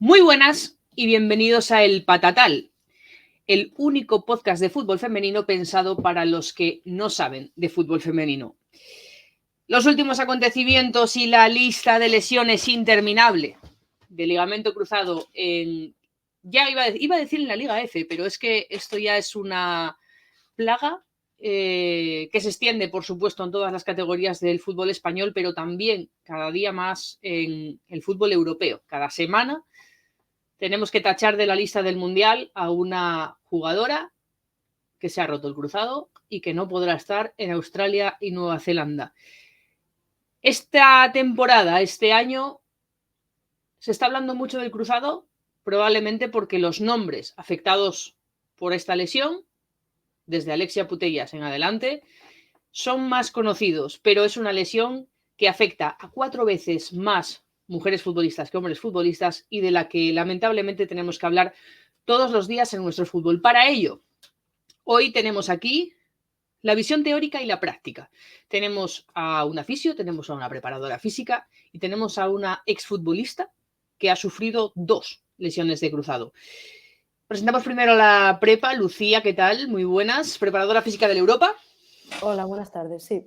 Muy buenas y bienvenidos a El Patatal, el único podcast de fútbol femenino pensado para los que no saben de fútbol femenino. Los últimos acontecimientos y la lista de lesiones interminable de ligamento cruzado en... Ya iba a decir en la Liga F, pero es que esto ya es una plaga que se extiende, por supuesto, en todas las categorías del fútbol español, pero también cada día más en el fútbol europeo. Cada semana tenemos que tachar de la lista del Mundial a una jugadora que se ha roto el cruzado y que no podrá estar en Australia y Nueva Zelanda. Esta temporada, este año, se está hablando mucho del cruzado, probablemente porque los nombres afectados por esta lesión, desde Alexia Putellas en adelante, son más conocidos, pero es una lesión que afecta a 4 veces más mujeres futbolistas que hombres futbolistas y de la que lamentablemente tenemos que hablar todos los días en nuestro fútbol. Para ello, hoy tenemos aquí la visión teórica y la práctica. Tenemos a una fisio, tenemos a una preparadora física y tenemos a una exfutbolista que ha sufrido 2 lesiones de cruzado. Presentamos primero a la prepa. Lucía, ¿qué tal? Muy buenas, preparadora física del Europa. Hola, buenas tardes, sí,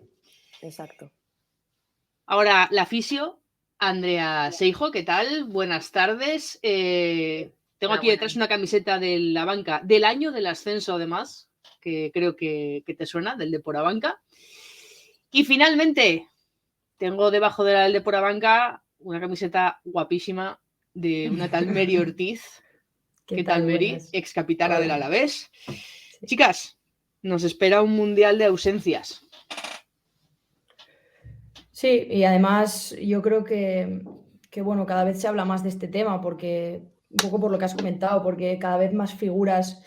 exacto. Ahora la fisio, Andrea Seijo, ¿qué tal? Buenas tardes. Tengo aquí detrás una camiseta de la banca del año del ascenso, además, que creo que te suena, del Deporabanca. Y finalmente, tengo debajo de la del Deporabanca una camiseta guapísima de una tal Mary Ortiz. ¿Qué tal, Mary? Buenas. Ex capitana del Alavés. Sí. Chicas, nos espera un mundial de ausencias. Sí, y además yo creo que bueno, cada vez se habla más de este tema, porque un poco por lo que has comentado, porque cada vez más figuras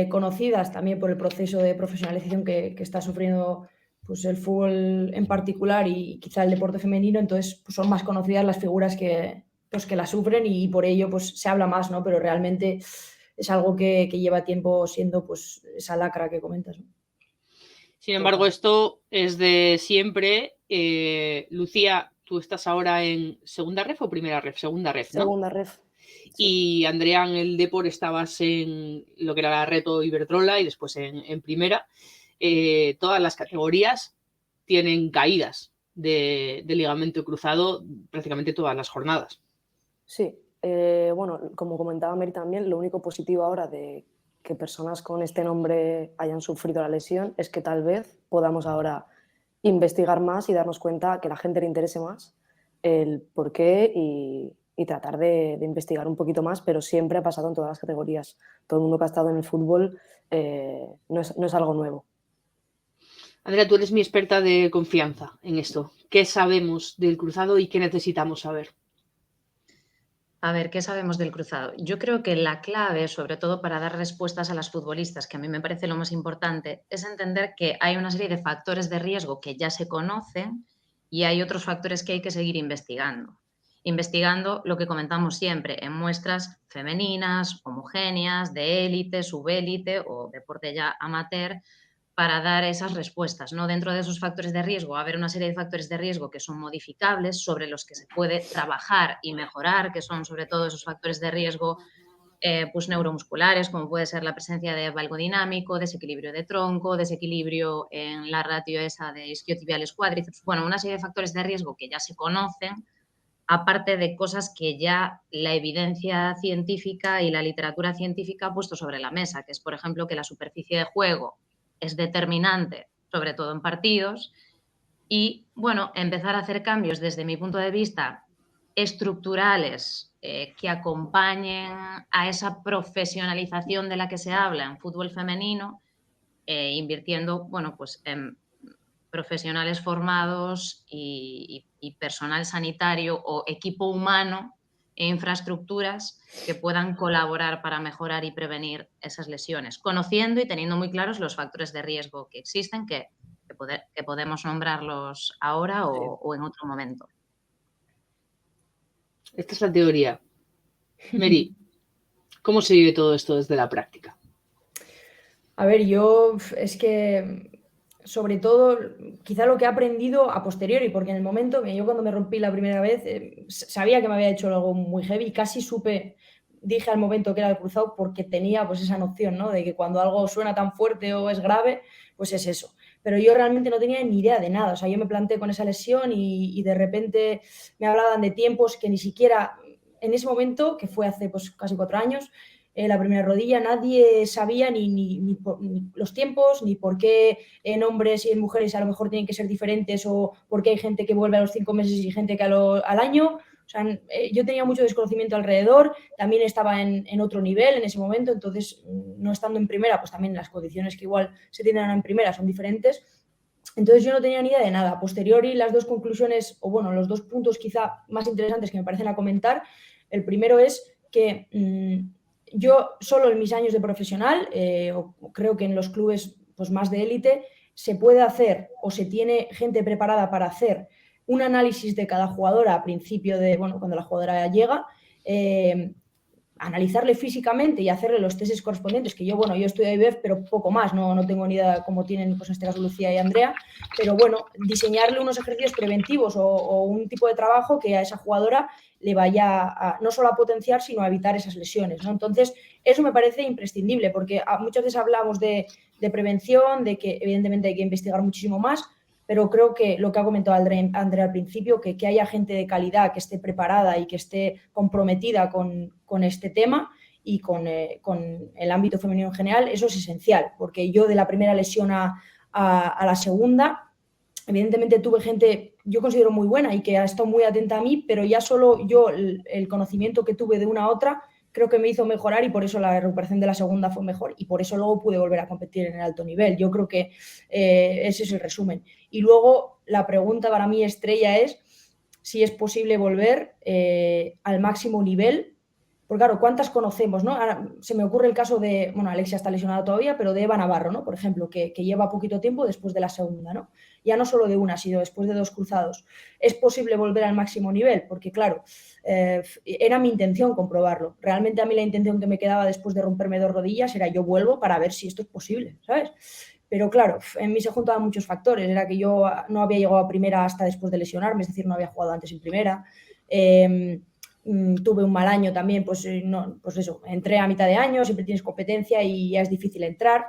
conocidas también por el proceso de profesionalización que está sufriendo pues, el fútbol en particular y quizá el deporte femenino, entonces pues, son más conocidas las figuras que la sufren y por ello pues, se habla más, ¿no? Pero realmente es algo que lleva tiempo siendo pues, esa lacra que comentas, ¿no? Sin embargo, esto es de siempre. Lucía, tú estás ahora en segunda ref o primera ref? Segunda ref, ¿no? Segunda ref. Sí. Y Andrea, en el Depor estabas en lo que era la Reto Iberdrola y después en primera. Todas las categorías tienen caídas de ligamento cruzado prácticamente todas las jornadas. Sí, bueno, como comentaba Mary también, lo único positivo ahora de que personas con este nombre hayan sufrido la lesión es que tal vez podamos ahora investigar más y darnos cuenta que a la gente le interese más el por qué y tratar de investigar un poquito más, pero siempre ha pasado en todas las categorías. Todo el mundo que ha estado en el fútbol no es algo nuevo. Andrea, tú eres mi experta de confianza en esto. ¿Qué sabemos del cruzado y qué necesitamos saber? A ver, ¿qué sabemos del cruzado? Yo creo que la clave, sobre todo para dar respuestas a las futbolistas, que a mí me parece lo más importante, es entender que hay una serie de factores de riesgo que ya se conocen y hay otros factores que hay que seguir investigando. Investigando lo que comentamos siempre, en muestras femeninas, homogéneas, de élite, subélite o deporte ya amateur, para dar esas respuestas, ¿no? Dentro de esos factores de riesgo, va a haber una serie de factores de riesgo que son modificables, sobre los que se puede trabajar y mejorar, que son sobre todo esos factores de riesgo pues neuromusculares, como puede ser la presencia de valgo dinámico, desequilibrio de tronco, desequilibrio en la ratio esa de isquiotibiales cuádriceps, bueno, una serie de factores de riesgo que ya se conocen, aparte de cosas que ya la evidencia científica y la literatura científica ha puesto sobre la mesa, que es, por ejemplo, que la superficie de juego es determinante, sobre todo en partidos, y, bueno, empezar a hacer cambios desde mi punto de vista estructurales que acompañen a esa profesionalización de la que se habla en fútbol femenino, invirtiendo, bueno, pues en profesionales formados y personal sanitario o equipo humano e infraestructuras que puedan colaborar para mejorar y prevenir esas lesiones, conociendo y teniendo muy claros los factores de riesgo que existen, que podemos nombrarlos ahora o en otro momento. Esta es la teoría. Mary, ¿cómo se vive todo esto desde la práctica? A ver, yo es que sobre todo, quizá lo que he aprendido a posteriori, porque en el momento, yo cuando me rompí la primera vez, sabía que me había hecho algo muy heavy, casi dije al momento que era el cruzado porque tenía pues esa noción, ¿no? De que cuando algo suena tan fuerte o es grave, pues es eso. Pero yo realmente no tenía ni idea de nada, o sea, yo me planté con esa lesión y de repente me hablaban de tiempos que ni siquiera en ese momento, que fue hace pues casi 4 años, la primera rodilla, nadie sabía ni los tiempos, ni por qué en hombres y en mujeres a lo mejor tienen que ser diferentes, o por qué hay gente que vuelve a los 5 meses y gente que al año. O sea, yo tenía mucho desconocimiento alrededor, también estaba en otro nivel en ese momento, entonces no estando en primera, pues también las condiciones que igual se tienen en primera son diferentes. Entonces yo no tenía ni idea de nada. A posteriori, las dos conclusiones, o bueno, los dos puntos quizá más interesantes que me parecen a comentar, el primero es que yo solo en mis años de profesional, creo que en los clubes pues, más de élite, se puede hacer o se tiene gente preparada para hacer un análisis de cada jugadora a principio de, bueno, cuando la jugadora llega, analizarle físicamente y hacerle los testes correspondientes, que yo estudio IBEF, pero poco más, no tengo ni idea cómo tienen, pues en este caso, Lucía y Andrea, pero bueno, diseñarle unos ejercicios preventivos o un tipo de trabajo que a esa jugadora le vaya no solo a potenciar, sino a evitar esas lesiones, ¿no? Entonces, eso me parece imprescindible, porque muchas veces hablamos de prevención, de que evidentemente hay que investigar muchísimo más, pero creo que lo que ha comentado Andrea al principio, que haya gente de calidad que esté preparada y que esté comprometida con este tema y con el ámbito femenino en general, eso es esencial, porque yo de la primera lesión a la segunda, evidentemente tuve gente, yo considero muy buena y que ha estado muy atenta a mí, pero ya solo yo, el conocimiento que tuve de una a otra, creo que me hizo mejorar y por eso la recuperación de la segunda fue mejor y por eso luego pude volver a competir en el alto nivel. Yo creo que ese es el resumen. Y luego la pregunta para mí estrella es si es posible volver al máximo nivel. Porque claro, ¿cuántas conocemos, no? Ahora, se me ocurre el caso de, bueno, Alexia está lesionada todavía, pero de Eva Navarro, ¿no? Por ejemplo, que lleva poquito tiempo después de la segunda, ¿no? Ya no solo de una, sino después de 2 cruzados. ¿Es posible volver al máximo nivel? Porque claro, era mi intención comprobarlo. Realmente a mí la intención que me quedaba después de romperme 2 rodillas era yo vuelvo para ver si esto es posible, ¿sabes? Pero claro, en mí se juntaban muchos factores. Era que yo no había llegado a primera hasta después de lesionarme, es decir, no había jugado antes en primera. Tuve un mal año también, pues eso, entré a mitad de año, siempre tienes competencia y ya es difícil entrar.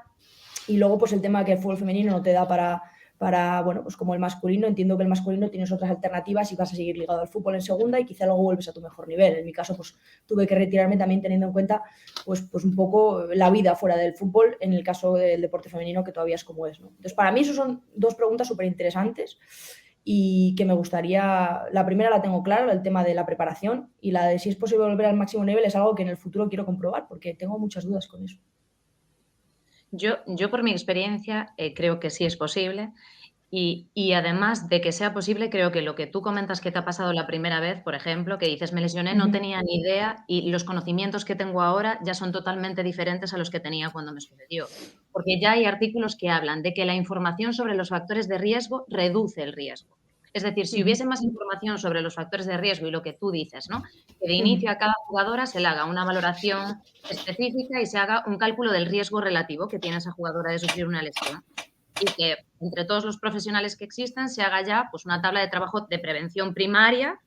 Y luego pues el tema de que el fútbol femenino no te da para, bueno, pues como el masculino, entiendo que el masculino tienes otras alternativas y vas a seguir ligado al fútbol en segunda y quizá luego vuelves a tu mejor nivel. En mi caso pues tuve que retirarme también teniendo en cuenta pues un poco la vida fuera del fútbol, en el caso del deporte femenino, que todavía es como es, ¿no? Entonces para mí eso son dos preguntas súper interesantes y que me gustaría, la primera la tengo clara, el tema de la preparación, y la de si es posible volver al máximo nivel es algo que en el futuro quiero comprobar porque tengo muchas dudas con eso. Yo por mi experiencia creo que sí es posible y además de que sea posible, creo que lo que tú comentas que te ha pasado la primera vez, por ejemplo, que dices me lesioné, no tenía ni idea y los conocimientos que tengo ahora ya son totalmente diferentes a los que tenía cuando me sucedió. Porque ya hay artículos que hablan de que la información sobre los factores de riesgo reduce el riesgo. Es decir, si hubiese más información sobre los factores de riesgo y lo que tú dices, ¿no? Que de inicio a cada jugadora se le haga una valoración específica y se haga un cálculo del riesgo relativo que tiene esa jugadora de sufrir una lesión. Y que entre todos los profesionales que existan se haga ya pues, una tabla de trabajo de prevención primaria,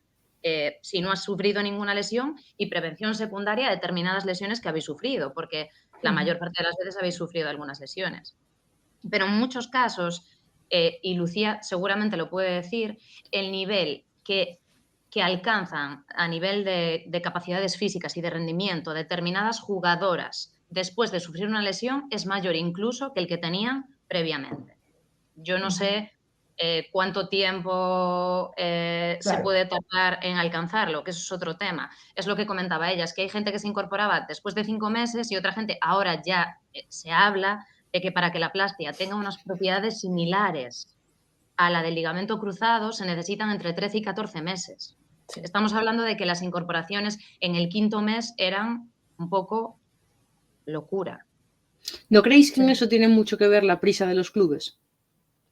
si no has sufrido ninguna lesión, y prevención secundaria de determinadas lesiones que habéis sufrido, porque la mayor parte de las veces habéis sufrido algunas lesiones. Pero en muchos casos, y Lucía seguramente lo puede decir, el nivel que alcanzan a nivel de capacidades físicas y de rendimiento determinadas jugadoras después de sufrir una lesión es mayor incluso que el que tenían previamente. Yo no sé cuánto tiempo se puede tardar en alcanzarlo, que eso es otro tema. Es lo que comentaba ella, es que hay gente que se incorporaba después de 5 meses y otra gente, ahora ya se habla de que para que la plastia tenga unas propiedades similares a la del ligamento cruzado se necesitan entre 13 y 14 meses. Sí. Estamos hablando de que las incorporaciones en el 5.º mes eran un poco locura. ¿No creéis que en eso tiene mucho que ver la prisa de los clubes?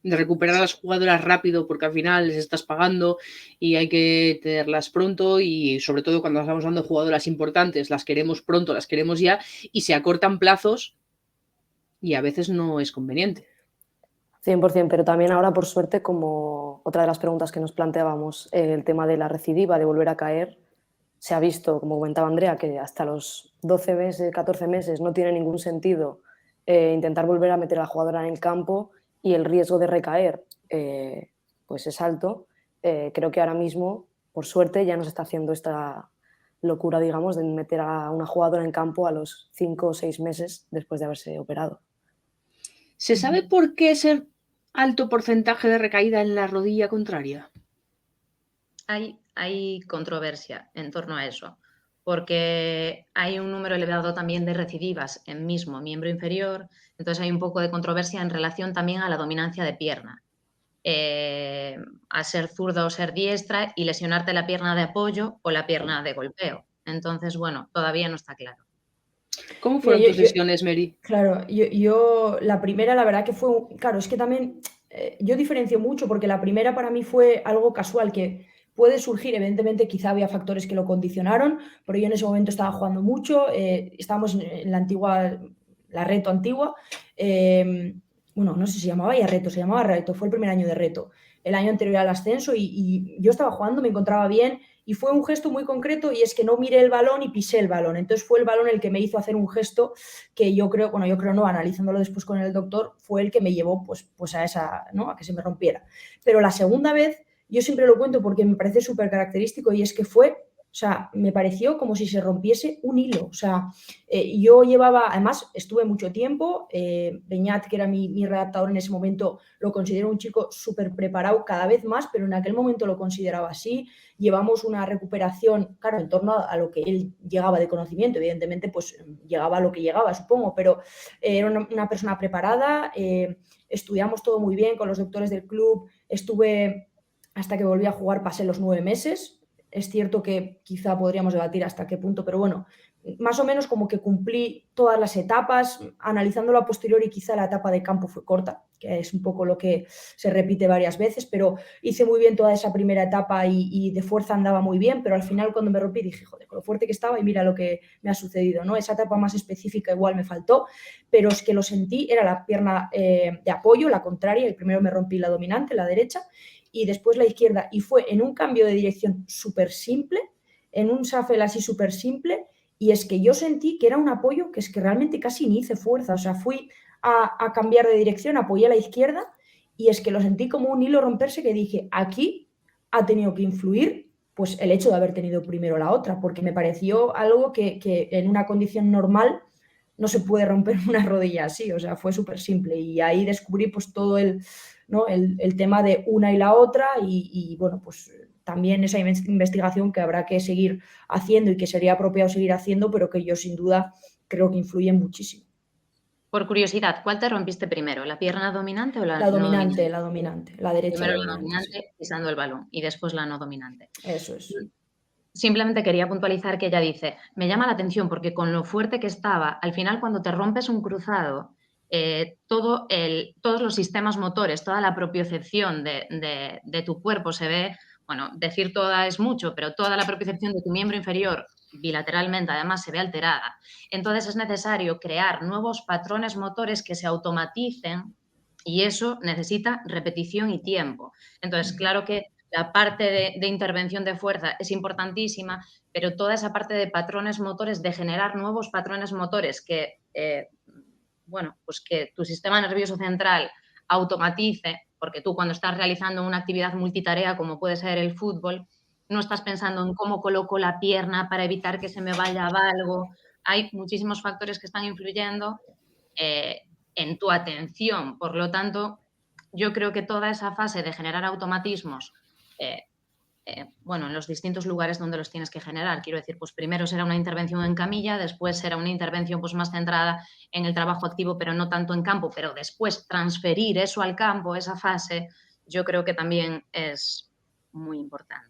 De recuperar a las jugadoras rápido porque al final les estás pagando y hay que tenerlas pronto y sobre todo cuando estamos hablando de jugadoras importantes, las queremos pronto, las queremos ya y se acortan plazos y a veces no es conveniente. 100%, pero también ahora, por suerte, como otra de las preguntas que nos planteábamos, el tema de la recidiva, de volver a caer, se ha visto, como comentaba Andrea, que hasta los 12 meses, 14 meses no tiene ningún sentido intentar volver a meter a la jugadora en el campo y el riesgo de recaer pues es alto. Creo que ahora mismo, por suerte, ya no se está haciendo esta locura, digamos, de meter a una jugadora en campo a los 5 o 6 meses después de haberse operado. ¿Se sabe por qué ese alto porcentaje de recaída en la rodilla contraria? Hay controversia en torno a eso, porque hay un número elevado también de recidivas en mismo miembro inferior, entonces hay un poco de controversia en relación también a la dominancia de pierna. A ser zurda o ser diestra y lesionarte la pierna de apoyo o la pierna de golpeo. Entonces, bueno, todavía no está claro. ¿Cómo fueron tus lesiones, Mary? Claro, yo la primera, la verdad que fue, claro, es que también yo diferencio mucho porque la primera para mí fue algo casual que puede surgir, evidentemente quizá había factores que lo condicionaron, pero yo en ese momento estaba jugando mucho, estábamos en la antigua, la Reto antigua, bueno, no sé si se llamaba ya Reto, se llamaba Reto, fue el primer año de Reto, el año anterior al ascenso y yo estaba jugando, me encontraba bien y fue un gesto muy concreto y es que no miré el balón y pisé el balón, entonces fue el balón el que me hizo hacer un gesto que yo creo no, analizándolo después con el doctor, fue el que me llevó pues a esa, ¿no? A que se me rompiera. Pero la segunda vez, yo siempre lo cuento porque me parece súper característico y es que o sea, me pareció como si se rompiese un hilo. O sea, yo llevaba, además, estuve mucho tiempo, Beñat, que era mi redactador en ese momento, lo considero un chico súper preparado cada vez más, pero en aquel momento lo consideraba así. Llevamos una recuperación, claro, en torno a lo que él llegaba de conocimiento, evidentemente, pues llegaba a lo que llegaba, supongo, pero era una persona preparada, estudiamos todo muy bien con los doctores del club, estuve hasta que volví a jugar, pasé los 9 meses. Es cierto que quizá podríamos debatir hasta qué punto, pero bueno, más o menos como que cumplí todas las etapas, analizándolo a posteriori quizá la etapa de campo fue corta, que es un poco lo que se repite varias veces, pero hice muy bien toda esa primera etapa y de fuerza andaba muy bien, pero al final cuando me rompí dije, joder, con lo fuerte que estaba y mira lo que me ha sucedido, ¿no? Esa etapa más específica igual me faltó, pero es que lo sentí, era la pierna de apoyo, la contraria, el primero me rompí la dominante, la derecha, y después la izquierda, y fue en un cambio de dirección súper simple, en un shuffle así súper simple, y es que yo sentí que era un apoyo que es que realmente casi ni hice fuerza, o sea, fui a cambiar de dirección, apoyé a la izquierda, y es que lo sentí como un hilo romperse que dije, aquí ha tenido que influir pues el hecho de haber tenido primero la otra, porque me pareció algo que en una condición normal no se puede romper una rodilla así, o sea, fue súper simple, y ahí descubrí pues todo ¿no? el tema de una y la otra y bueno, pues también esa investigación que habrá que seguir haciendo y que sería apropiado seguir haciendo, pero que yo sin duda creo que influye muchísimo. Por curiosidad, ¿cuál te rompiste primero? ¿La pierna dominante o la no dominante? dominante? La dominante, la derecha Primero la dominante. dominante, pisando el balón, y después la no dominante. Eso es. Simplemente quería puntualizar que ella dice, me llama la atención porque con lo fuerte que estaba, al final cuando te rompes un cruzado, todos los sistemas motores, toda la propiocepción de tu cuerpo se ve, bueno, decir toda es mucho, pero toda la propiocepción de tu miembro inferior bilateralmente además se ve alterada. Entonces es necesario crear nuevos patrones motores que se automaticen y eso necesita repetición y tiempo. Entonces, claro que la parte de intervención de fuerza es importantísima, pero toda esa parte de patrones motores, de generar nuevos patrones motores que, bueno, pues que tu sistema nervioso central automatice, porque tú cuando estás realizando una actividad multitarea como puede ser el fútbol, no estás pensando en cómo coloco la pierna para evitar que se me vaya algo. Hay muchísimos factores que están influyendo en tu atención. Por lo tanto, yo creo que toda esa fase de generar automatismos, bueno, en los distintos lugares donde los tienes que generar. Quiero decir, pues primero será una intervención en camilla, después será una intervención pues más centrada en el trabajo activo, pero no tanto en campo, pero después transferir eso al campo, esa fase, yo creo que también es muy importante.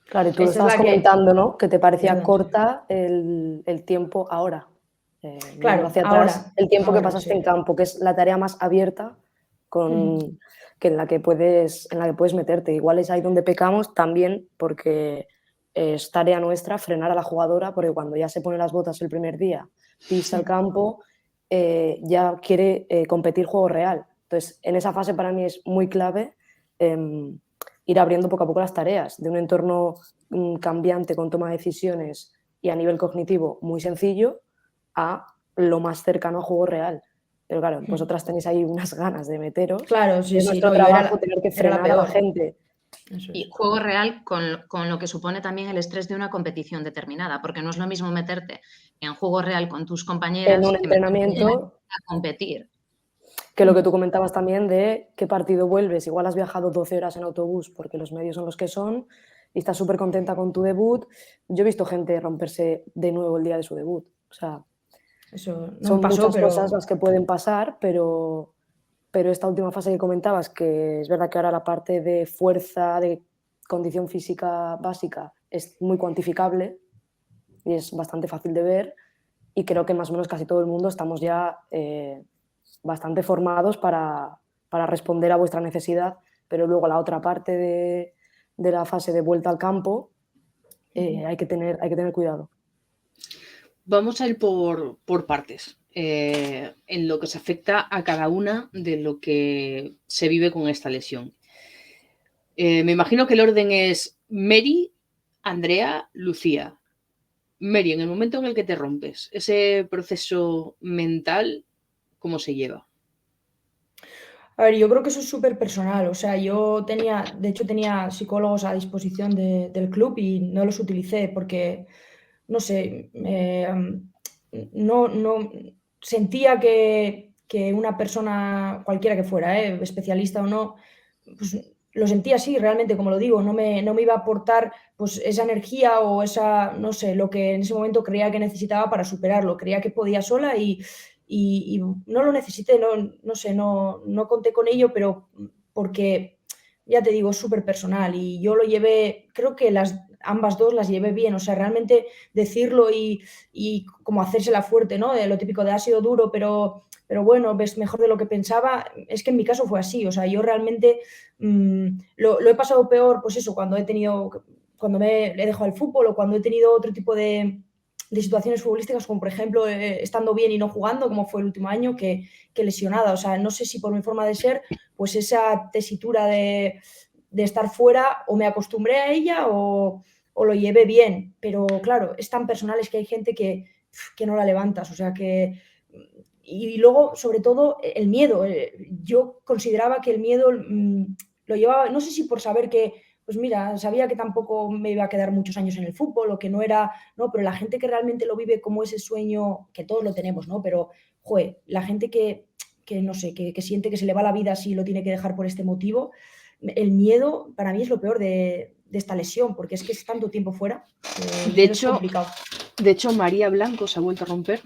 Claro, y tú lo estabas comentando, ¿no? Que te parecía corta el tiempo ahora. Claro, hacia ahora, atrás, el tiempo ahora, que pasaste sí. en campo, que es la tarea más abierta que en la que puedes meterte. Igual es ahí donde pecamos también porque es tarea nuestra frenar a la jugadora, porque cuando ya se pone las botas el primer día, pisa el campo, ya quiere competir juego real. Entonces, en esa fase para mí es muy clave ir abriendo poco a poco las tareas de un entorno cambiante con toma de decisiones y a nivel cognitivo muy sencillo a lo más cercano a juego real. Pero claro, vosotras tenéis ahí unas ganas de meteros. Claro, sí, es sí, nuestro no, trabajo tener que era la frenar a la peor. gente. Eso Y es. juego real con lo que supone también el estrés de una competición determinada, porque no es lo mismo meterte en juego real con tus compañeras En un que meterte entrenamiento, a competir. que lo que tú comentabas también de qué partido vuelves. Igual has viajado 12 horas en autobús porque los medios son los que son y estás súper contenta con tu debut. Yo he visto gente romperse de nuevo el día de su debut. O sea, Eso no son me pasó, muchas cosas pero las que pueden pasar, pero esta última fase que comentabas, que es verdad que ahora la parte de fuerza, de condición física básica, es muy cuantificable y es bastante fácil de ver, y creo que más o menos casi todo el mundo estamos ya bastante formados para responder a vuestra necesidad, pero luego la otra parte de la fase de vuelta al campo hay que tener cuidado. Vamos a ir por partes, en lo que se afecta a cada una de lo que se vive con esta lesión. Me imagino que el orden es Mary, Andrea, Lucía. Mary, en el momento en el que te rompes, ese proceso mental, ¿cómo se lleva? a ver, yo creo que eso es súper personal. O sea, de hecho tenía psicólogos a disposición del club y no los utilicé porque, no sé, no sentía que una persona, cualquiera que fuera, especialista o no, pues lo sentía así, realmente, como lo digo, no me iba a aportar pues esa energía o esa, no sé, lo que en ese momento creía que necesitaba para superarlo. Creía que podía sola y no lo necesité, no sé, no conté con ello, pero porque, ya te digo, es súper personal y yo lo llevé, creo que ambas dos las llevé bien, o sea, realmente decirlo y como hacérsela fuerte, ¿no? De lo típico de ha sido duro, pero bueno, ves mejor de lo que pensaba, es que en mi caso fue así, o sea, yo realmente lo he pasado peor, pues eso, cuando me he dejado el fútbol o cuando he tenido otro tipo de situaciones futbolísticas, como por ejemplo estando bien y no jugando, como fue el último año, que lesionada. O sea, no sé si por mi forma de ser, pues esa tesitura de estar fuera o me acostumbré a ella o lo llevé bien. Pero claro, es tan personal, es que hay gente que no la levantas. O sea, que... Y luego, sobre todo, el miedo. Yo consideraba que el miedo lo llevaba, no sé si por saber que pues mira, sabía que tampoco me iba a quedar muchos años en el fútbol o que no era, ¿no? Pero la gente que realmente lo vive como ese sueño, que todos lo tenemos, ¿no? Pero, joder, la gente que no sé, que siente que se le va la vida si lo tiene que dejar por este motivo, el miedo para mí es lo peor de esta lesión, porque es que es tanto tiempo fuera, De es hecho, complicado. María Blanco se ha vuelto a romper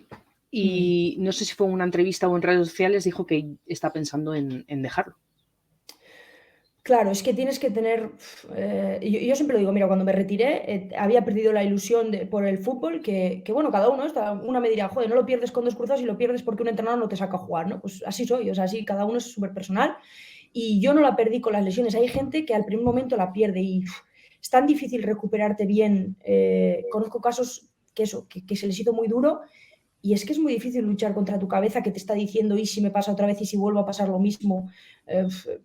y no sé si fue en una entrevista o en redes sociales, dijo que está pensando en dejarlo. Claro, es que tienes que tener. Yo siempre lo digo, mira, cuando me retiré había perdido la ilusión por el fútbol, que bueno, cada uno, una me dirá, joder, no lo pierdes con dos cruzados y lo pierdes porque un entrenador no te saca a jugar, ¿no? Pues así soy, o sea, así cada uno es súper personal y yo no la perdí con las lesiones. Hay gente que al primer momento la pierde y es tan difícil recuperarte bien. Conozco casos que se les hizo muy duro. Y es que es muy difícil luchar contra tu cabeza que te está diciendo y si me pasa otra vez y si vuelvo a pasar lo mismo.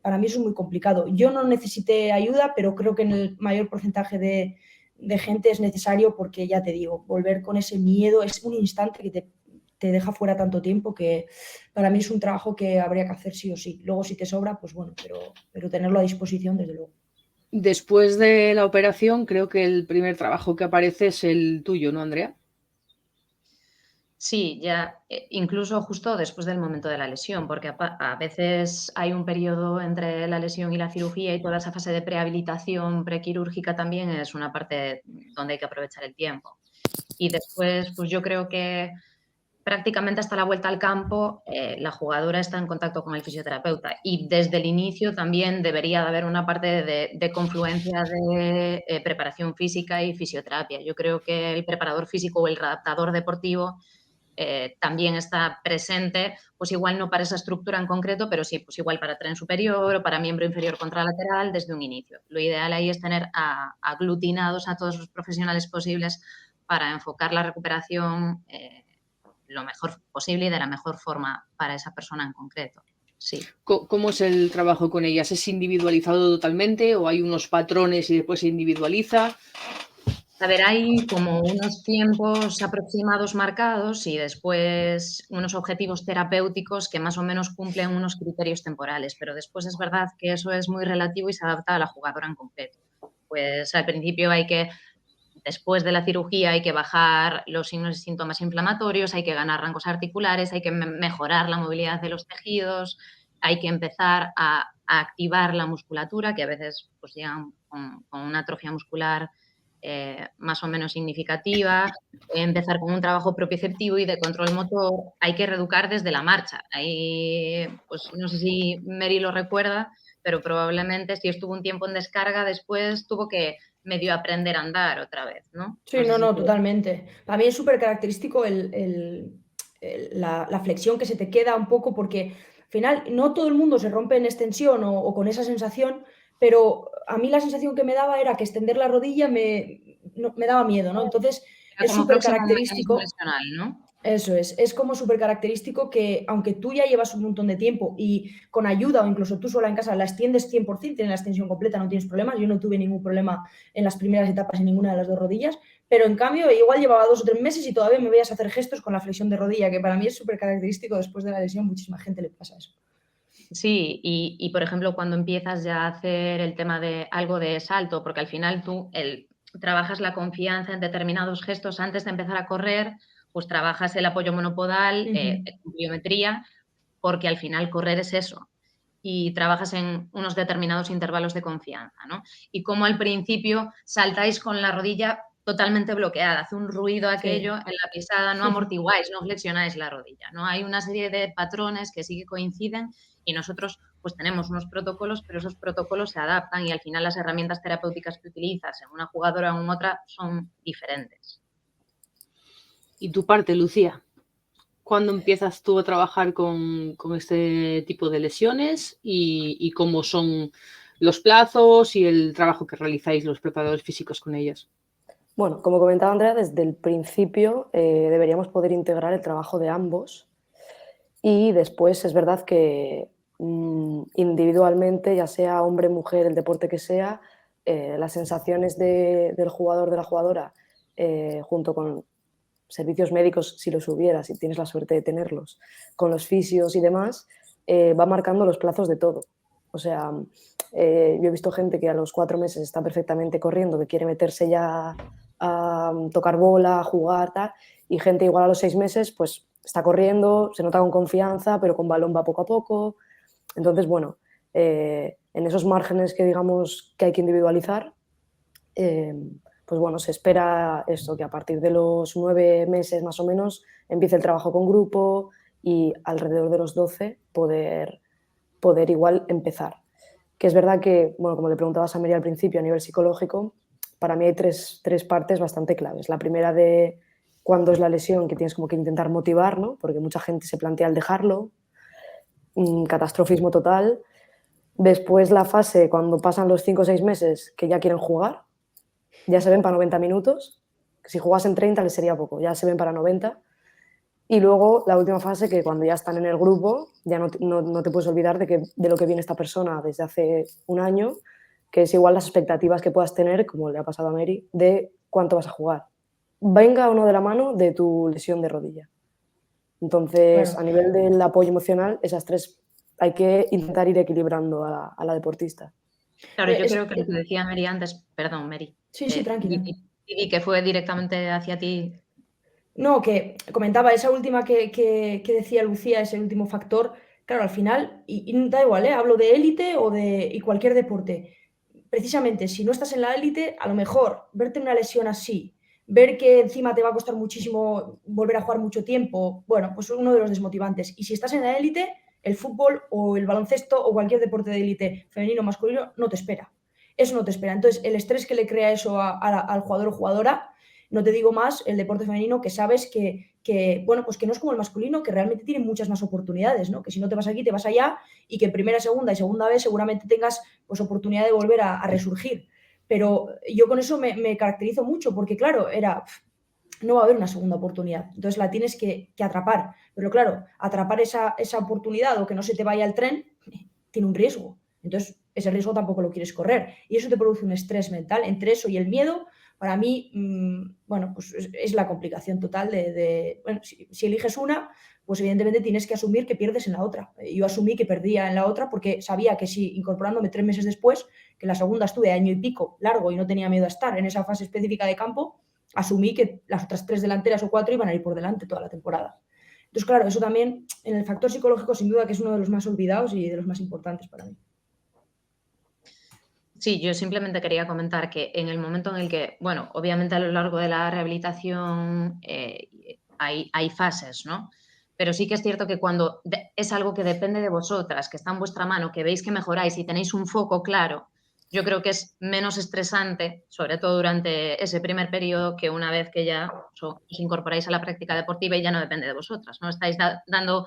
Para mí eso es muy complicado. Yo no necesité ayuda, pero creo que en el mayor porcentaje de gente es necesario porque ya te digo, volver con ese miedo es un instante que te deja fuera tanto tiempo que para mí es un trabajo que habría que hacer sí o sí. Luego si te sobra, pues bueno, pero tenerlo a disposición desde luego. Después de la operación, creo que el primer trabajo que aparece es el tuyo, ¿no, Andrea? Sí, ya, incluso justo después del momento de la lesión, porque a veces hay un periodo entre la lesión y la cirugía y toda esa fase de prehabilitación prequirúrgica también es una parte donde hay que aprovechar el tiempo. Y después, pues yo creo que prácticamente hasta la vuelta al campo la jugadora está en contacto con el fisioterapeuta y desde el inicio también debería de haber una parte de confluencia de preparación física y fisioterapia. Yo creo que el preparador físico o el readaptador deportivo también está presente, pues igual no para esa estructura en concreto, pero sí, pues igual para tren superior o para miembro inferior contralateral desde un inicio. Lo ideal ahí es tener aglutinados a todos los profesionales posibles para enfocar la recuperación lo mejor posible y de la mejor forma para esa persona en concreto. Sí. ¿Cómo es el trabajo con ellas? ¿Es individualizado totalmente o hay unos patrones y después se individualiza? A ver, hay como unos tiempos aproximados marcados y después unos objetivos terapéuticos que más o menos cumplen unos criterios temporales, pero después es verdad que eso es muy relativo y se adapta a la jugadora en concreto. Pues al principio después de la cirugía hay que bajar los signos y síntomas inflamatorios, hay que ganar rangos articulares, hay que mejorar la movilidad de los tejidos, hay que empezar a activar la musculatura, que a veces pues llegan con una atrofia muscular más o menos significativa, empezar con un trabajo propioceptivo y de control motor. Hay que reeducar desde la marcha. Ahí, pues no sé si Mary lo recuerda, pero probablemente si estuvo un tiempo en descarga, después tuvo que medio aprender a andar otra vez, ¿no? Sí, No sé si totalmente. Para mí es súper característico la flexión que se te queda un poco porque al final no todo el mundo se rompe en extensión o con esa sensación, pero a mí la sensación que me daba era que extender la rodilla me daba miedo, ¿no? Entonces era es como súper próximo a un mecanismo característico. lesional, ¿no? Eso es como súper característico que aunque tú ya llevas un montón de tiempo y con ayuda o incluso tú sola en casa la extiendes 100%, tienes la extensión completa, no tienes problemas, yo no tuve ningún problema en las primeras etapas en ninguna de las dos rodillas, pero en cambio igual llevaba 2 o 3 meses y todavía me veías hacer gestos con la flexión de rodilla, que para mí es súper característico después de la lesión, muchísima gente le pasa eso. Sí, y por ejemplo, cuando empiezas ya a hacer el tema de algo de salto, porque al final trabajas la confianza en determinados gestos antes de empezar a correr, pues trabajas el apoyo monopodal, pliometría, porque al final correr es eso. Y trabajas en unos determinados intervalos de confianza, ¿no? Y como al principio saltáis con la rodilla totalmente bloqueada, hace un ruido aquello en la pisada, no amortiguáis, no flexionáis la rodilla, ¿no? Hay una serie de patrones que sí que coinciden y nosotros pues tenemos unos protocolos, pero esos protocolos se adaptan y al final las herramientas terapéuticas que utilizas en una jugadora o en otra son diferentes. ¿Y tu parte, Lucía? ¿Cuándo empiezas tú a trabajar con este tipo de lesiones y cómo son los plazos y el trabajo que realizáis los preparadores físicos con ellas? Bueno, como comentaba Andrea, desde el principio deberíamos poder integrar el trabajo de ambos y después es verdad que individualmente, ya sea hombre, mujer, el deporte que sea, las sensaciones del jugador, de la jugadora, junto con servicios médicos, si los hubiera, si tienes la suerte de tenerlos, con los fisios y demás, va marcando los plazos de todo. O sea, yo he visto gente que a los 4 meses está perfectamente corriendo, que quiere meterse ya a tocar bola, a jugar, tal, y gente igual a los 6 meses, pues está corriendo, se nota con confianza, pero con balón va poco a poco. Entonces, bueno, en esos márgenes que digamos que hay que individualizar, pues bueno, se espera esto, que a partir de los 9 meses más o menos empiece el trabajo con grupo y alrededor de los 12 poder igual empezar. Que es verdad que, bueno, como le preguntabas a Mary al principio, a nivel psicológico, para mí hay tres partes bastante claves. La primera de cuándo es la lesión, que tienes como que intentar motivar, ¿no? Porque mucha gente se plantea el dejarlo, catastrofismo total. Después la fase, cuando pasan los 5 o 6 meses, que ya quieren jugar, ya se ven para 90 minutos, si jugasen 30 les sería poco, ya se ven para 90. Y luego la última fase, que cuando ya están en el grupo, ya no te puedes olvidar de lo que viene esta persona desde hace un año, que es igual las expectativas que puedas tener, como le ha pasado a Mary, de cuánto vas a jugar. Venga o no de la mano de tu lesión de rodilla. Entonces, Claro. a nivel del apoyo emocional, esas tres hay que intentar ir equilibrando a la deportista. Claro, yo creo que lo que decía Mary antes, perdón, Mary, Sí, tranquila. y que fue directamente hacia ti. No, que comentaba esa última que decía Lucía, ese último factor, claro, al final, y da igual, hablo de élite y cualquier deporte. Precisamente, si no estás en la élite, a lo mejor verte una lesión así, ver que encima te va a costar muchísimo volver a jugar mucho tiempo, bueno, pues uno de los desmotivantes. Y si estás en la élite, el fútbol o el baloncesto o cualquier deporte de élite, femenino o masculino, no te espera. Eso no te espera. Entonces, el estrés que le crea eso al jugador o jugadora, no te digo más el deporte femenino, que sabes bueno, pues que no es como el masculino, que realmente tiene muchas más oportunidades, ¿no? Que si no te vas aquí, te vas allá, y que en primera, segunda y segunda vez seguramente tengas pues oportunidad de volver a resurgir. Pero yo con eso me caracterizo mucho, porque claro, no va a haber una segunda oportunidad. Entonces la tienes que atrapar. Pero claro, atrapar esa oportunidad o que no se te vaya el tren tiene un riesgo. Entonces ese riesgo tampoco lo quieres correr. Y eso te produce un estrés mental. Entre eso y el miedo, para mí, bueno, pues es la complicación total bueno, si eliges una, pues evidentemente tienes que asumir que pierdes en la otra. Yo asumí que perdía en la otra porque sabía que si incorporándome 3 meses después, que la segunda estuve año y pico largo y no tenía miedo a estar en esa fase específica de campo, asumí que las otras 3 delanteras o 4 iban a ir por delante toda la temporada. Entonces, claro, eso también en el factor psicológico sin duda que es uno de los más olvidados y de los más importantes para mí. Sí, yo simplemente quería comentar que en el momento en el que, bueno, obviamente a lo largo de la rehabilitación hay fases, ¿no? Pero sí que es cierto que cuando es algo que depende de vosotras, que está en vuestra mano, que veis que mejoráis y tenéis un foco claro, yo creo que es menos estresante, sobre todo durante ese primer periodo, que una vez que ya os incorporáis a la práctica deportiva y ya no depende de vosotras, ¿no? Estáis dando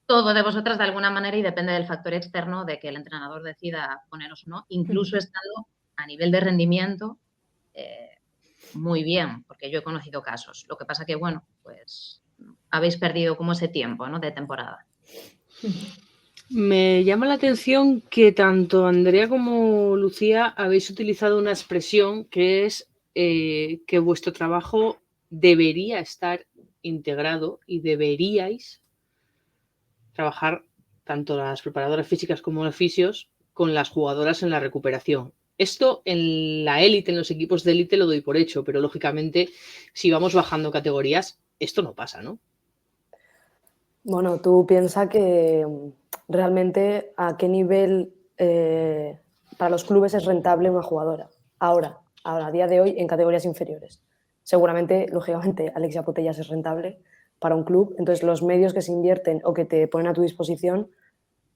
todo de vosotras de alguna manera y depende del factor externo de que el entrenador decida poneros o no, incluso estando a nivel de rendimiento muy bien, porque yo he conocido casos. Lo que pasa que, bueno, pues habéis perdido como ese tiempo, ¿no?, de temporada. Me llama la atención que tanto Andrea como Lucía habéis utilizado una expresión que es que vuestro trabajo debería estar integrado y deberíais trabajar tanto las preparadoras físicas como los fisios con las jugadoras en la recuperación. Esto en la élite, en los equipos de élite lo doy por hecho, pero lógicamente si vamos bajando categorías, esto no pasa, ¿no? Bueno, tú piensas que realmente a qué nivel para los clubes es rentable una jugadora. Ahora, a día de hoy, en categorías inferiores. Seguramente, lógicamente, Alexia Putellas es rentable para un club. Entonces, los medios que se invierten o que te ponen a tu disposición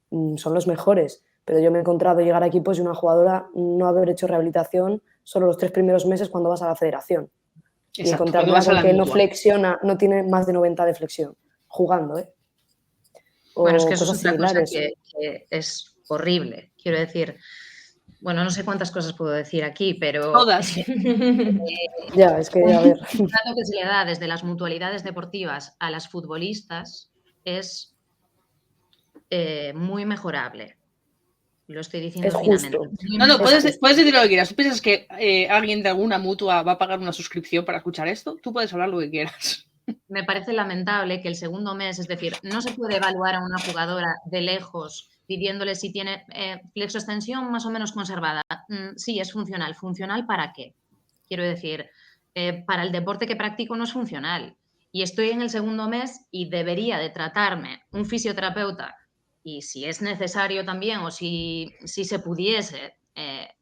son los mejores. Pero yo me he encontrado llegar a equipos y una jugadora no haber hecho rehabilitación solo los 3 primeros meses cuando vas a la federación. Exacto, y encontrarla con que no flexiona, no tiene más de 90 de flexión, jugando, ¿eh? O bueno, es que eso cosas es otra similares. cosa que es horrible. Quiero decir, bueno, no sé cuántas cosas puedo decir aquí, pero... Todas. Ya, es que, a ver. El trato que se le da desde las mutualidades deportivas a las futbolistas es muy mejorable. Lo estoy diciendo Es finamente. justo. No, puedes justo. decir lo que quieras. ¿Tú piensas que alguien de alguna mutua va a pagar una suscripción para escuchar esto? Tú puedes hablar lo que quieras. Me parece lamentable que el segundo mes, es decir, no se puede evaluar a una jugadora de lejos pidiéndole si tiene flexoextensión más o menos conservada. Sí, es funcional. ¿Funcional para qué? Quiero decir, para el deporte que practico no es funcional. Y estoy en el segundo mes y debería de tratarme un fisioterapeuta y si es necesario también o si se pudiese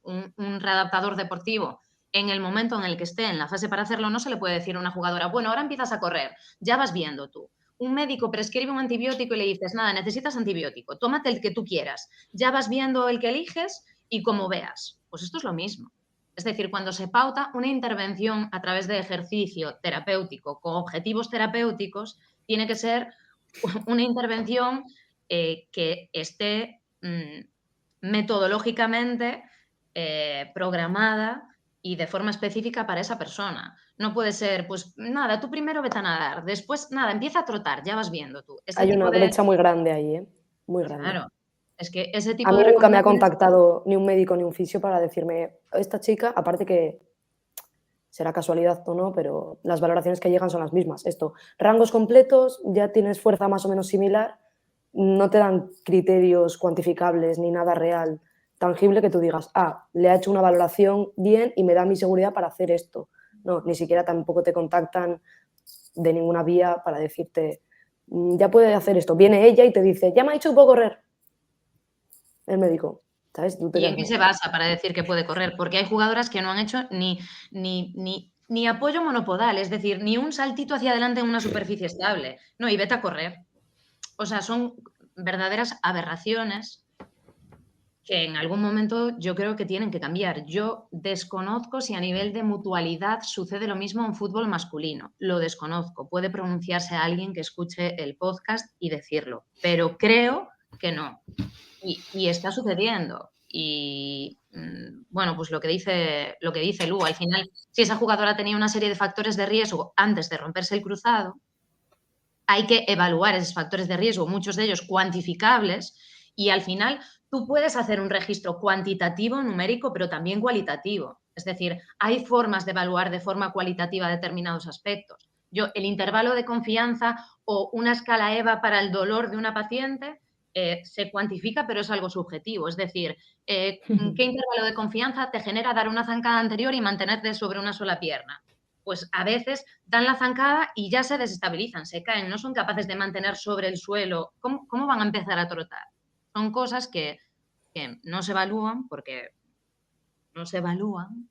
un readaptador deportivo en el momento en el que esté en la fase para hacerlo, no se le puede decir a una jugadora, bueno, ahora empiezas a correr, ya vas viendo tú. Un médico prescribe un antibiótico y le dices, nada, necesitas antibiótico, tómate el que tú quieras, ya vas viendo el que eliges y como veas. Pues esto es lo mismo. Es decir, cuando se pauta una intervención a través de ejercicio terapéutico con objetivos terapéuticos, tiene que ser una intervención que esté metodológicamente programada y de forma específica para esa persona. No puede ser, pues nada, tú primero vete a nadar, después nada, empieza a trotar, ya vas viendo tú. Hay una brecha muy grande ahí, ¿eh? Muy grande. Claro, es que ese tipo a mí de nunca me ha recomendaciones... contactado ni un médico ni un fisio para decirme, esta chica, aparte que será casualidad o no, pero las valoraciones que llegan son las mismas. Esto, rangos completos, ya tienes fuerza más o menos similar, no te dan criterios cuantificables ni nada real, tangible que tú digas, le ha hecho una valoración bien y me da mi seguridad para hacer esto. No, ni siquiera tampoco te contactan de ninguna vía para decirte, ya puede hacer esto. Viene ella y te dice, ya me ha dicho que puedo correr. El médico, ¿sabes? ¿Y en qué se basa para decir que puede correr? Porque hay jugadoras que no han hecho ni apoyo monopodal, es decir, ni un saltito hacia adelante en una superficie estable. No, y vete a correr. O sea, son verdaderas aberraciones que en algún momento yo creo que tienen que cambiar. Yo desconozco si a nivel de mutualidad sucede lo mismo en fútbol masculino. Lo desconozco. Puede pronunciarse a alguien que escuche el podcast y decirlo, pero creo que no. Y está sucediendo. Y bueno, pues lo que dice Lu, al final, si esa jugadora tenía una serie de factores de riesgo antes de romperse el cruzado, hay que evaluar esos factores de riesgo, muchos de ellos cuantificables, y al final tú puedes hacer un registro cuantitativo, numérico, pero también cualitativo. Es decir, hay formas de evaluar de forma cualitativa determinados aspectos. El intervalo de confianza o una escala EVA para el dolor de una paciente se cuantifica, pero es algo subjetivo. Es decir, ¿qué intervalo de confianza te genera dar una zancada anterior y mantenerte sobre una sola pierna? Pues a veces dan la zancada y ya se desestabilizan, se caen, no son capaces de mantener sobre el suelo. ¿Cómo van a empezar a trotar? Son cosas que no se evalúan porque no se evalúan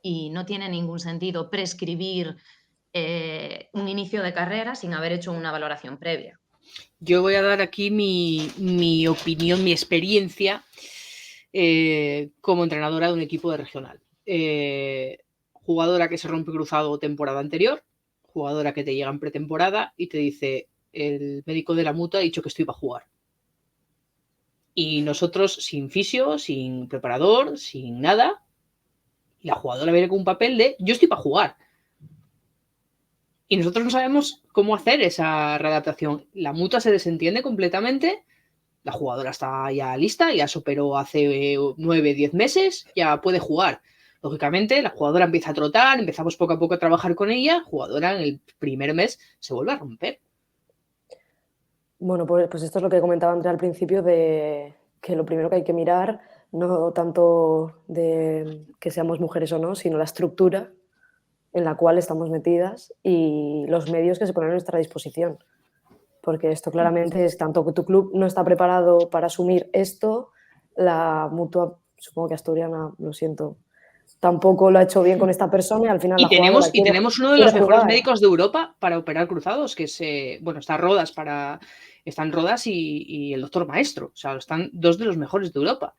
y no tiene ningún sentido prescribir un inicio de carrera sin haber hecho una valoración previa. Yo voy a dar aquí mi opinión, mi experiencia como entrenadora de un equipo de regional. Jugadora que se rompe cruzado temporada anterior, jugadora que te llega en pretemporada y te dice: el médico de la mutua ha dicho que estoy para jugar. Y nosotros sin fisio, sin preparador, sin nada, y la jugadora viene con un papel de: yo estoy para jugar. Y nosotros no sabemos cómo hacer esa readaptación. La mutua se desentiende completamente, la jugadora está ya lista, ya se operó hace 9, 10 meses, ya puede jugar. Lógicamente, la jugadora empieza a trotar, empezamos poco a poco a trabajar con ella, la jugadora en el primer mes se vuelve a romper. Bueno, pues esto es lo que comentaba Andrea al principio, de que lo primero que hay que mirar, no tanto de que seamos mujeres o no, sino la estructura en la cual estamos metidas y los medios que se ponen a nuestra disposición. Porque esto claramente es tanto que tu club no está preparado para asumir esto, la mutua, supongo que asturiana, lo siento, tampoco lo ha hecho bien con esta persona y al final tenemos uno de los mejores médicos de Europa para operar cruzados, que es, están Rodas y el doctor Maestro. O sea, están 2 de los mejores de Europa.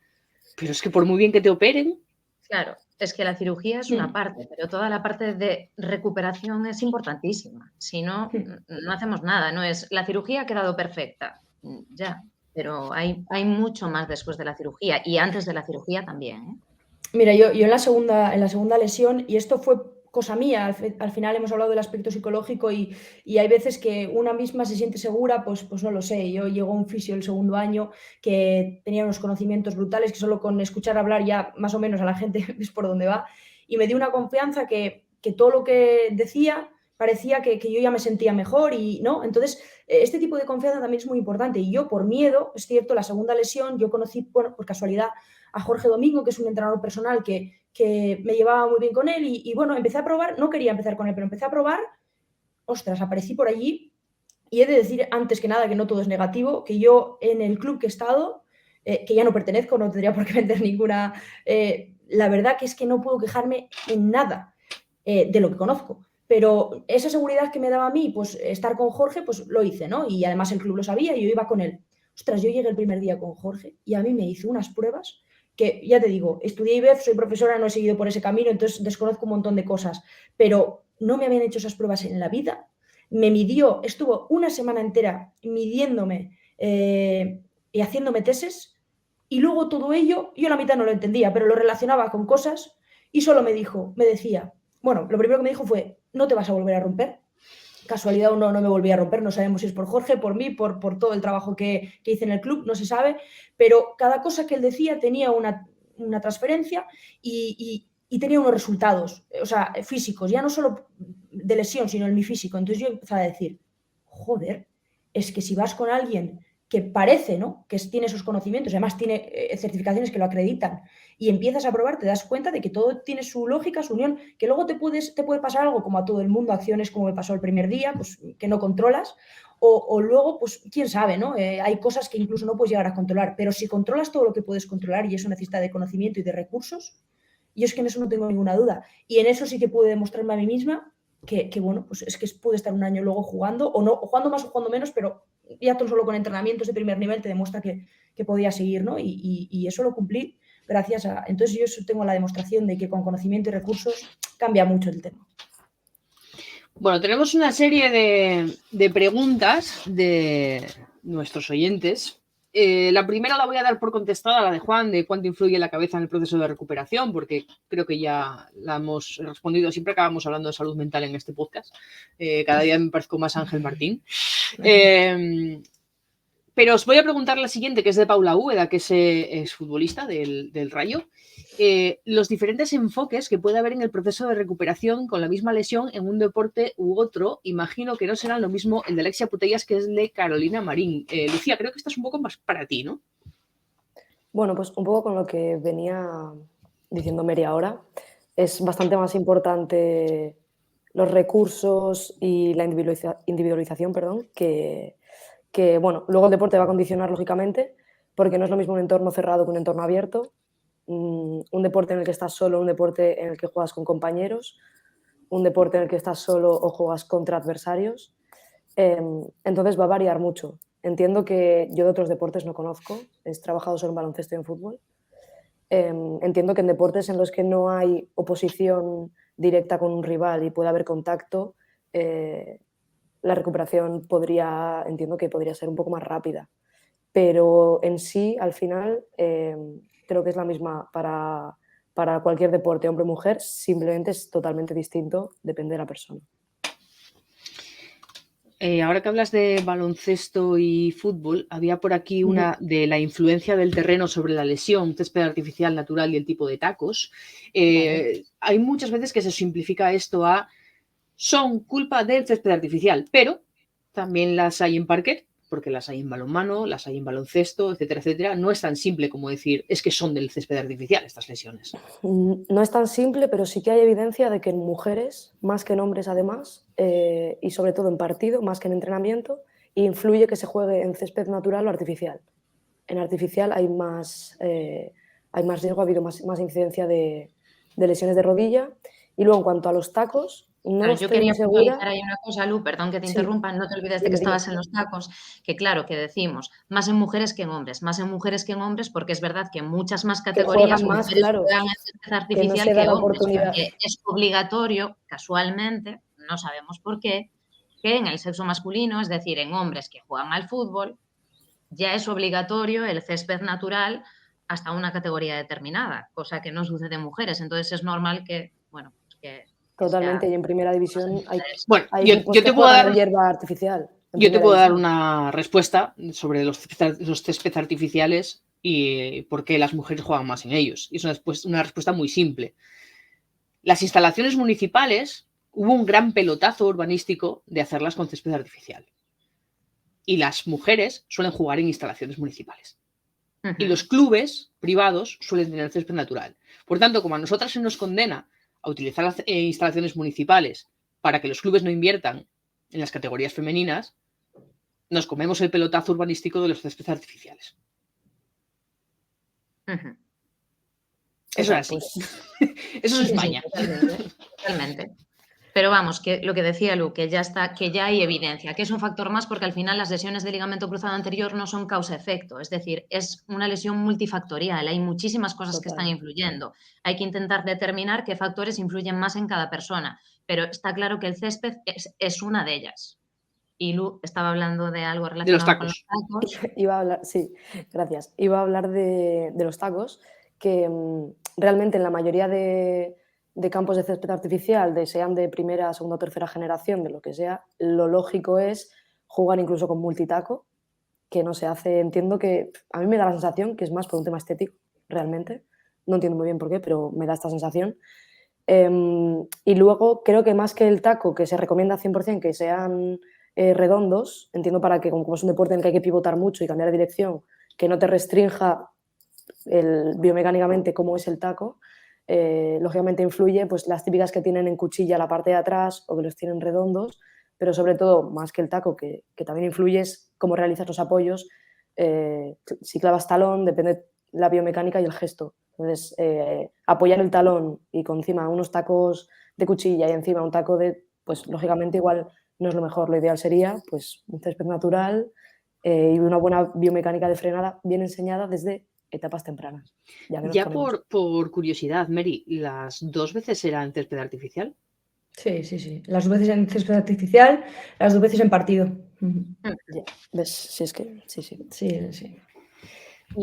Pero es que por muy bien que te operen... Claro, es que la cirugía es una parte, pero toda la parte de recuperación es importantísima. Si no, no hacemos nada. No es, la cirugía ha quedado perfecta, ya, pero hay mucho más después de la cirugía y antes de la cirugía también, ¿eh? Mira, yo en la segunda lesión, y esto fue cosa mía, al final hemos hablado del aspecto psicológico y hay veces que una misma se siente segura, pues no lo sé. Yo llegó un fisio el segundo año que tenía unos conocimientos brutales, que solo con escuchar hablar ya más o menos a la gente ves por dónde va, y me dio una confianza que todo lo que decía parecía que yo ya me sentía mejor y no. Entonces, este tipo de confianza también es muy importante y yo por miedo, es cierto, la segunda lesión, yo conocí, bueno, por casualidad, a Jorge Domingo, que es un entrenador personal que me llevaba muy bien con él y bueno, empecé a probar, no quería empezar con él, pero empecé a probar, ostras, aparecí por allí y he de decir antes que nada que no todo es negativo, que yo en el club que he estado, que ya no pertenezco, no tendría por qué vender ninguna, la verdad que es que no puedo quejarme en nada de lo que conozco. Pero esa seguridad que me daba a mí, pues estar con Jorge, pues lo hice, ¿no? Y además el club lo sabía y yo iba con él. Ostras, yo llegué el primer día con Jorge y a mí me hizo unas pruebas que, ya te digo, estudié IBEF, soy profesora, no he seguido por ese camino, entonces desconozco un montón de cosas, pero no me habían hecho esas pruebas en la vida. Me midió, estuvo una semana entera midiéndome y haciéndome tests y luego todo ello, yo la mitad no lo entendía, pero lo relacionaba con cosas y solo me decía, bueno, lo primero que me dijo fue: no te vas a volver a romper. Casualidad o no, no me volví a romper, no sabemos si es por Jorge, por mí, por todo el trabajo que hice en el club, no se sabe, pero cada cosa que él decía tenía una transferencia y tenía unos resultados, o sea, físicos, ya no solo de lesión, sino en mi físico. Entonces yo empezaba a decir, joder, es que si vas con alguien que parece, ¿no?, que tiene esos conocimientos, además tiene certificaciones que lo acreditan, y empiezas a probar, te das cuenta de que todo tiene su lógica, su unión, que luego te puede pasar algo como a todo el mundo, acciones como me pasó el primer día, pues que no controlas, o luego, pues quién sabe, ¿no? Hay cosas que incluso no puedes llegar a controlar, pero si controlas todo lo que puedes controlar, y eso necesita de conocimiento y de recursos, yo es que en eso no tengo ninguna duda, y en eso sí que pude demostrarme a mí misma que bueno, pues es que pude estar un año luego jugando, o no, o jugando más o jugando menos, pero ya tan solo con entrenamientos de primer nivel te demuestra que podía seguir, ¿no? Y eso lo cumplí gracias a... Entonces yo tengo la demostración de que con conocimiento y recursos cambia mucho el tema. Bueno, tenemos una serie de preguntas de nuestros oyentes La primera la voy a dar por contestada, la de Juan, de cuánto influye la cabeza en el proceso de recuperación, porque creo que ya la hemos respondido. Siempre acabamos hablando de salud mental en este podcast. Cada día me parezco más Ángel Martín. Pero os voy a preguntar la siguiente, que es de Paula Úbeda, que es futbolista del Rayo. Los diferentes enfoques que puede haber en el proceso de recuperación con la misma lesión en un deporte u otro, imagino que no serán lo mismo el de Alexia Putellas que es el de Carolina Marín. Lucía, creo que esta es un poco más para ti, ¿no? Bueno, pues un poco con lo que venía diciendo Mary ahora, es bastante más importante los recursos y la individualización, perdón, que bueno, luego el deporte va a condicionar lógicamente, porque no es lo mismo un entorno cerrado que un entorno abierto. Un deporte en el que estás solo, un deporte en el que juegas con compañeros, un deporte en el que estás solo o juegas contra adversarios. Entonces va a variar mucho. Entiendo que yo de otros deportes no conozco, he trabajado solo en baloncesto y en fútbol. Entiendo que en deportes en los que no hay oposición directa con un rival y puede haber contacto, la recuperación entiendo que podría ser un poco más rápida. Pero en sí, al final, creo que es la misma para cualquier deporte, hombre o mujer, simplemente es totalmente distinto, depende de la persona. Ahora que hablas de baloncesto y fútbol, había por aquí una de la influencia del terreno sobre la lesión, césped artificial, natural y el tipo de tacos. Vale. Hay muchas veces que se simplifica esto a son culpa del césped artificial, pero también las hay en parquet, porque las hay en balonmano, las hay en baloncesto, etcétera, etcétera. No es tan simple como decir, es que son del césped artificial estas lesiones. No es tan simple, pero sí que hay evidencia de que en mujeres, más que en hombres además, y sobre todo en partido, más que en entrenamiento, influye que se juegue en césped natural o artificial. En artificial hay más riesgo, ha habido más incidencia de lesiones de rodilla. Y luego, en cuanto a los tacos, no yo quería puntualizar ahí una cosa, Lu, perdón que te interrumpa, no te olvides de que estabas en los tacos, que claro, que decimos, más en mujeres que en hombres, porque es verdad que en muchas más categorías más, mujeres claro, juegan en césped artificial que hombres, porque es obligatorio, casualmente, no sabemos por qué, que en el sexo masculino, es decir, en hombres que juegan al fútbol, ya es obligatorio el césped natural hasta una categoría determinada, cosa que no sucede en mujeres, entonces es normal que, bueno, pues que totalmente, y en primera división hay yo te puedo dar hierba artificial. Yo te puedo dar una respuesta sobre los césped artificiales y por qué las mujeres juegan más en ellos. Y es una respuesta muy simple. Las instalaciones municipales, hubo un gran pelotazo urbanístico de hacerlas con césped artificial. Y las mujeres suelen jugar en instalaciones municipales. Y los clubes privados suelen tener césped natural. Por tanto, como a nosotras se nos condena a utilizar las instalaciones municipales para que los clubes no inviertan en las categorías femeninas, nos comemos el pelotazo urbanístico de los céspedes artificiales. Eso es así. Eso es España. Totalmente. Pero vamos, que lo que decía Lu, que ya hay evidencia, que es un factor más porque al final las lesiones de ligamento cruzado anterior no son causa-efecto, es decir, es una lesión multifactorial, hay muchísimas cosas que están influyendo. Hay que intentar determinar qué factores influyen más en cada persona, pero está claro que el césped es una de ellas. Y Lu estaba hablando de algo relacionado con los tacos. Iba a hablar, sí, gracias. Iba a hablar de los tacos, que realmente en la mayoría de campos de césped artificial, sean de primera, segunda o tercera generación, de lo que sea, lo lógico es jugar incluso con multitaco, que no se hace. Entiendo que a mí me da la sensación que es más por un tema estético, realmente. No entiendo muy bien por qué, pero me da esta sensación. Y luego creo que más que el taco, que se recomienda 100% que sean redondos, entiendo para que, como es un deporte en el que hay que pivotar mucho y cambiar de dirección, que no te restrinja biomecánicamente cómo es el taco, lógicamente influye pues las típicas que tienen en cuchilla la parte de atrás o que los tienen redondos, pero sobre todo, más que el taco, que también influye, es cómo realizas los apoyos, si clavas talón, depende la biomecánica y el gesto. Entonces, apoyar el talón y con encima unos tacos de cuchilla y encima un taco pues lógicamente igual no es lo mejor. Lo ideal sería pues un césped natural y una buena biomecánica de frenada bien enseñada desde etapas tempranas. Ya por curiosidad, Mary, ¿las 2 veces era en césped artificial? Sí. Las 2 veces en césped artificial, las 2 veces en partido. ¿Ves? Sí, es que sí. Sí.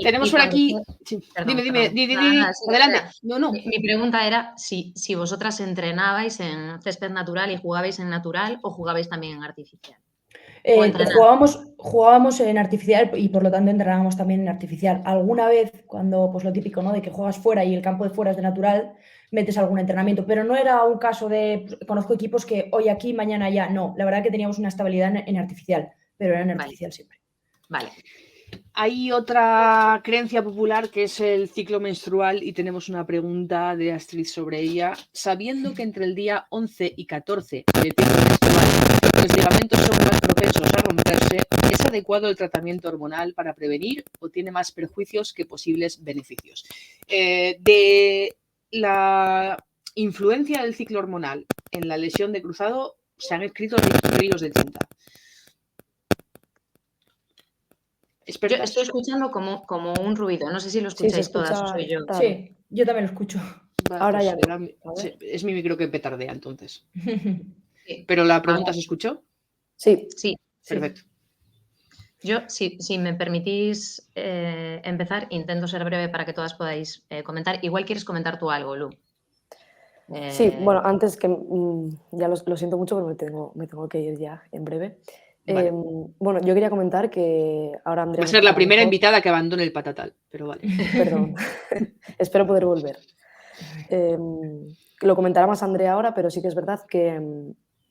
Tenemos por aquí... Sí. Perdón, Dime, Nada, sí, adelante. o sea, No. Mi pregunta era si vosotras entrenabais en césped natural y jugabais en natural o jugabais también en artificial. Jugábamos en artificial y por lo tanto entrenábamos también en artificial. Alguna vez, cuando pues lo típico, ¿no? De que juegas fuera y el campo de fuera es de natural, metes algún entrenamiento, pero no era un caso de conozco equipos que hoy aquí, mañana allá. No, la verdad que teníamos una estabilidad en artificial, pero era en artificial siempre. Vale. Hay otra creencia popular que es el ciclo menstrual y tenemos una pregunta de Astrid sobre ella. Sabiendo que entre el día 11 y 14 del ciclo menstrual los ligamentos son más propensos a romperse, ¿es adecuado el tratamiento hormonal para prevenir o tiene más perjuicios que posibles beneficios? De la influencia del ciclo hormonal en la lesión de cruzado se han escrito ríos de tinta. Yo estoy escuchando como un ruido, no sé si lo escucháis todas o soy yo. Sí, yo también lo escucho. Ahora ya no. Es mi micro que petardea entonces. Sí. ¿Pero la pregunta se escuchó? Sí. Perfecto. Yo, si me permitís empezar, intento ser breve para que todas podáis comentar. Igual quieres comentar tú algo, Lu. Sí, bueno, antes que ya lo siento mucho, pero me tengo que ir ya en breve. Vale. Bueno, yo quería comentar que ahora Andrea... Va a ser la primera invitada que abandone el patatal, pero vale. Perdón, espero poder volver. Lo comentará más Andrea ahora, pero sí que es verdad que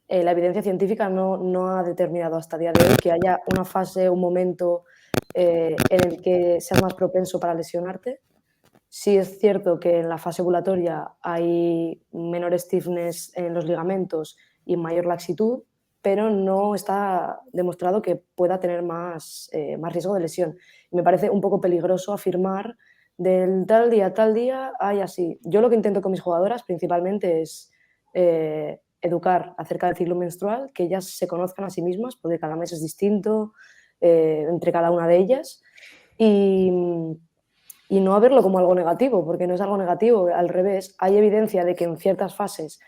la evidencia científica no ha determinado hasta el día de hoy que haya una fase, un momento en el que seas más propenso para lesionarte. Sí es cierto que en la fase ovulatoria hay menor stiffness en los ligamentos y mayor laxitud, pero no está demostrado que pueda tener más riesgo de lesión. Y me parece un poco peligroso afirmar del tal día, hay así. Yo lo que intento con mis jugadoras principalmente es educar acerca del ciclo menstrual, que ellas se conozcan a sí mismas, porque cada mes es distinto entre cada una de ellas, y no verlo como algo negativo, porque no es algo negativo, al revés. Hay evidencia de que en ciertas fases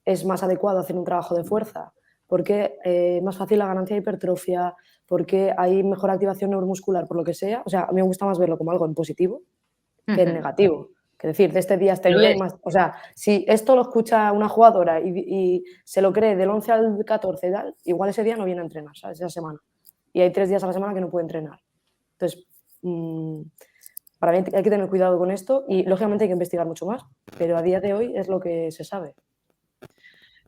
es más adecuado hacer un trabajo de fuerza, porque es más fácil la ganancia de hipertrofia, porque hay mejor activación neuromuscular, por lo que sea. O sea, a mí me gusta más verlo como algo en positivo que en negativo. Es decir, de este día a este día, más, o sea, si esto lo escucha una jugadora y se lo cree del 11 al 14 tal, igual ese día no viene a entrenar, ¿sabes? Esa semana. Y hay 3 días a la semana que no puede entrenar. Entonces, para mí hay que tener cuidado con esto y, lógicamente, hay que investigar mucho más, pero a día de hoy es lo que se sabe.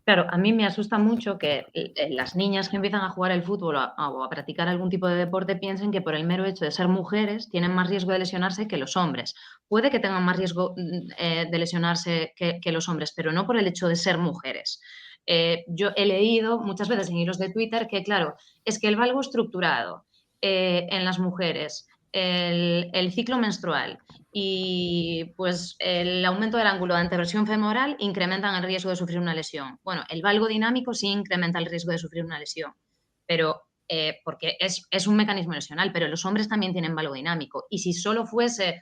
Claro, a mí me asusta mucho que las niñas que empiezan a jugar el fútbol o a practicar algún tipo de deporte piensen que por el mero hecho de ser mujeres tienen más riesgo de lesionarse que los hombres. Puede que tengan más riesgo de lesionarse que los hombres, pero no por el hecho de ser mujeres. Yo he leído muchas veces en hilos de Twitter que, claro, es que el valgo estructurado en las mujeres, el ciclo menstrual y pues el aumento del ángulo de anteversión femoral incrementan el riesgo de sufrir una lesión. Bueno, el valgo dinámico sí incrementa el riesgo de sufrir una lesión, pero porque es un mecanismo lesional, pero los hombres también tienen valgo dinámico. Y si solo fuese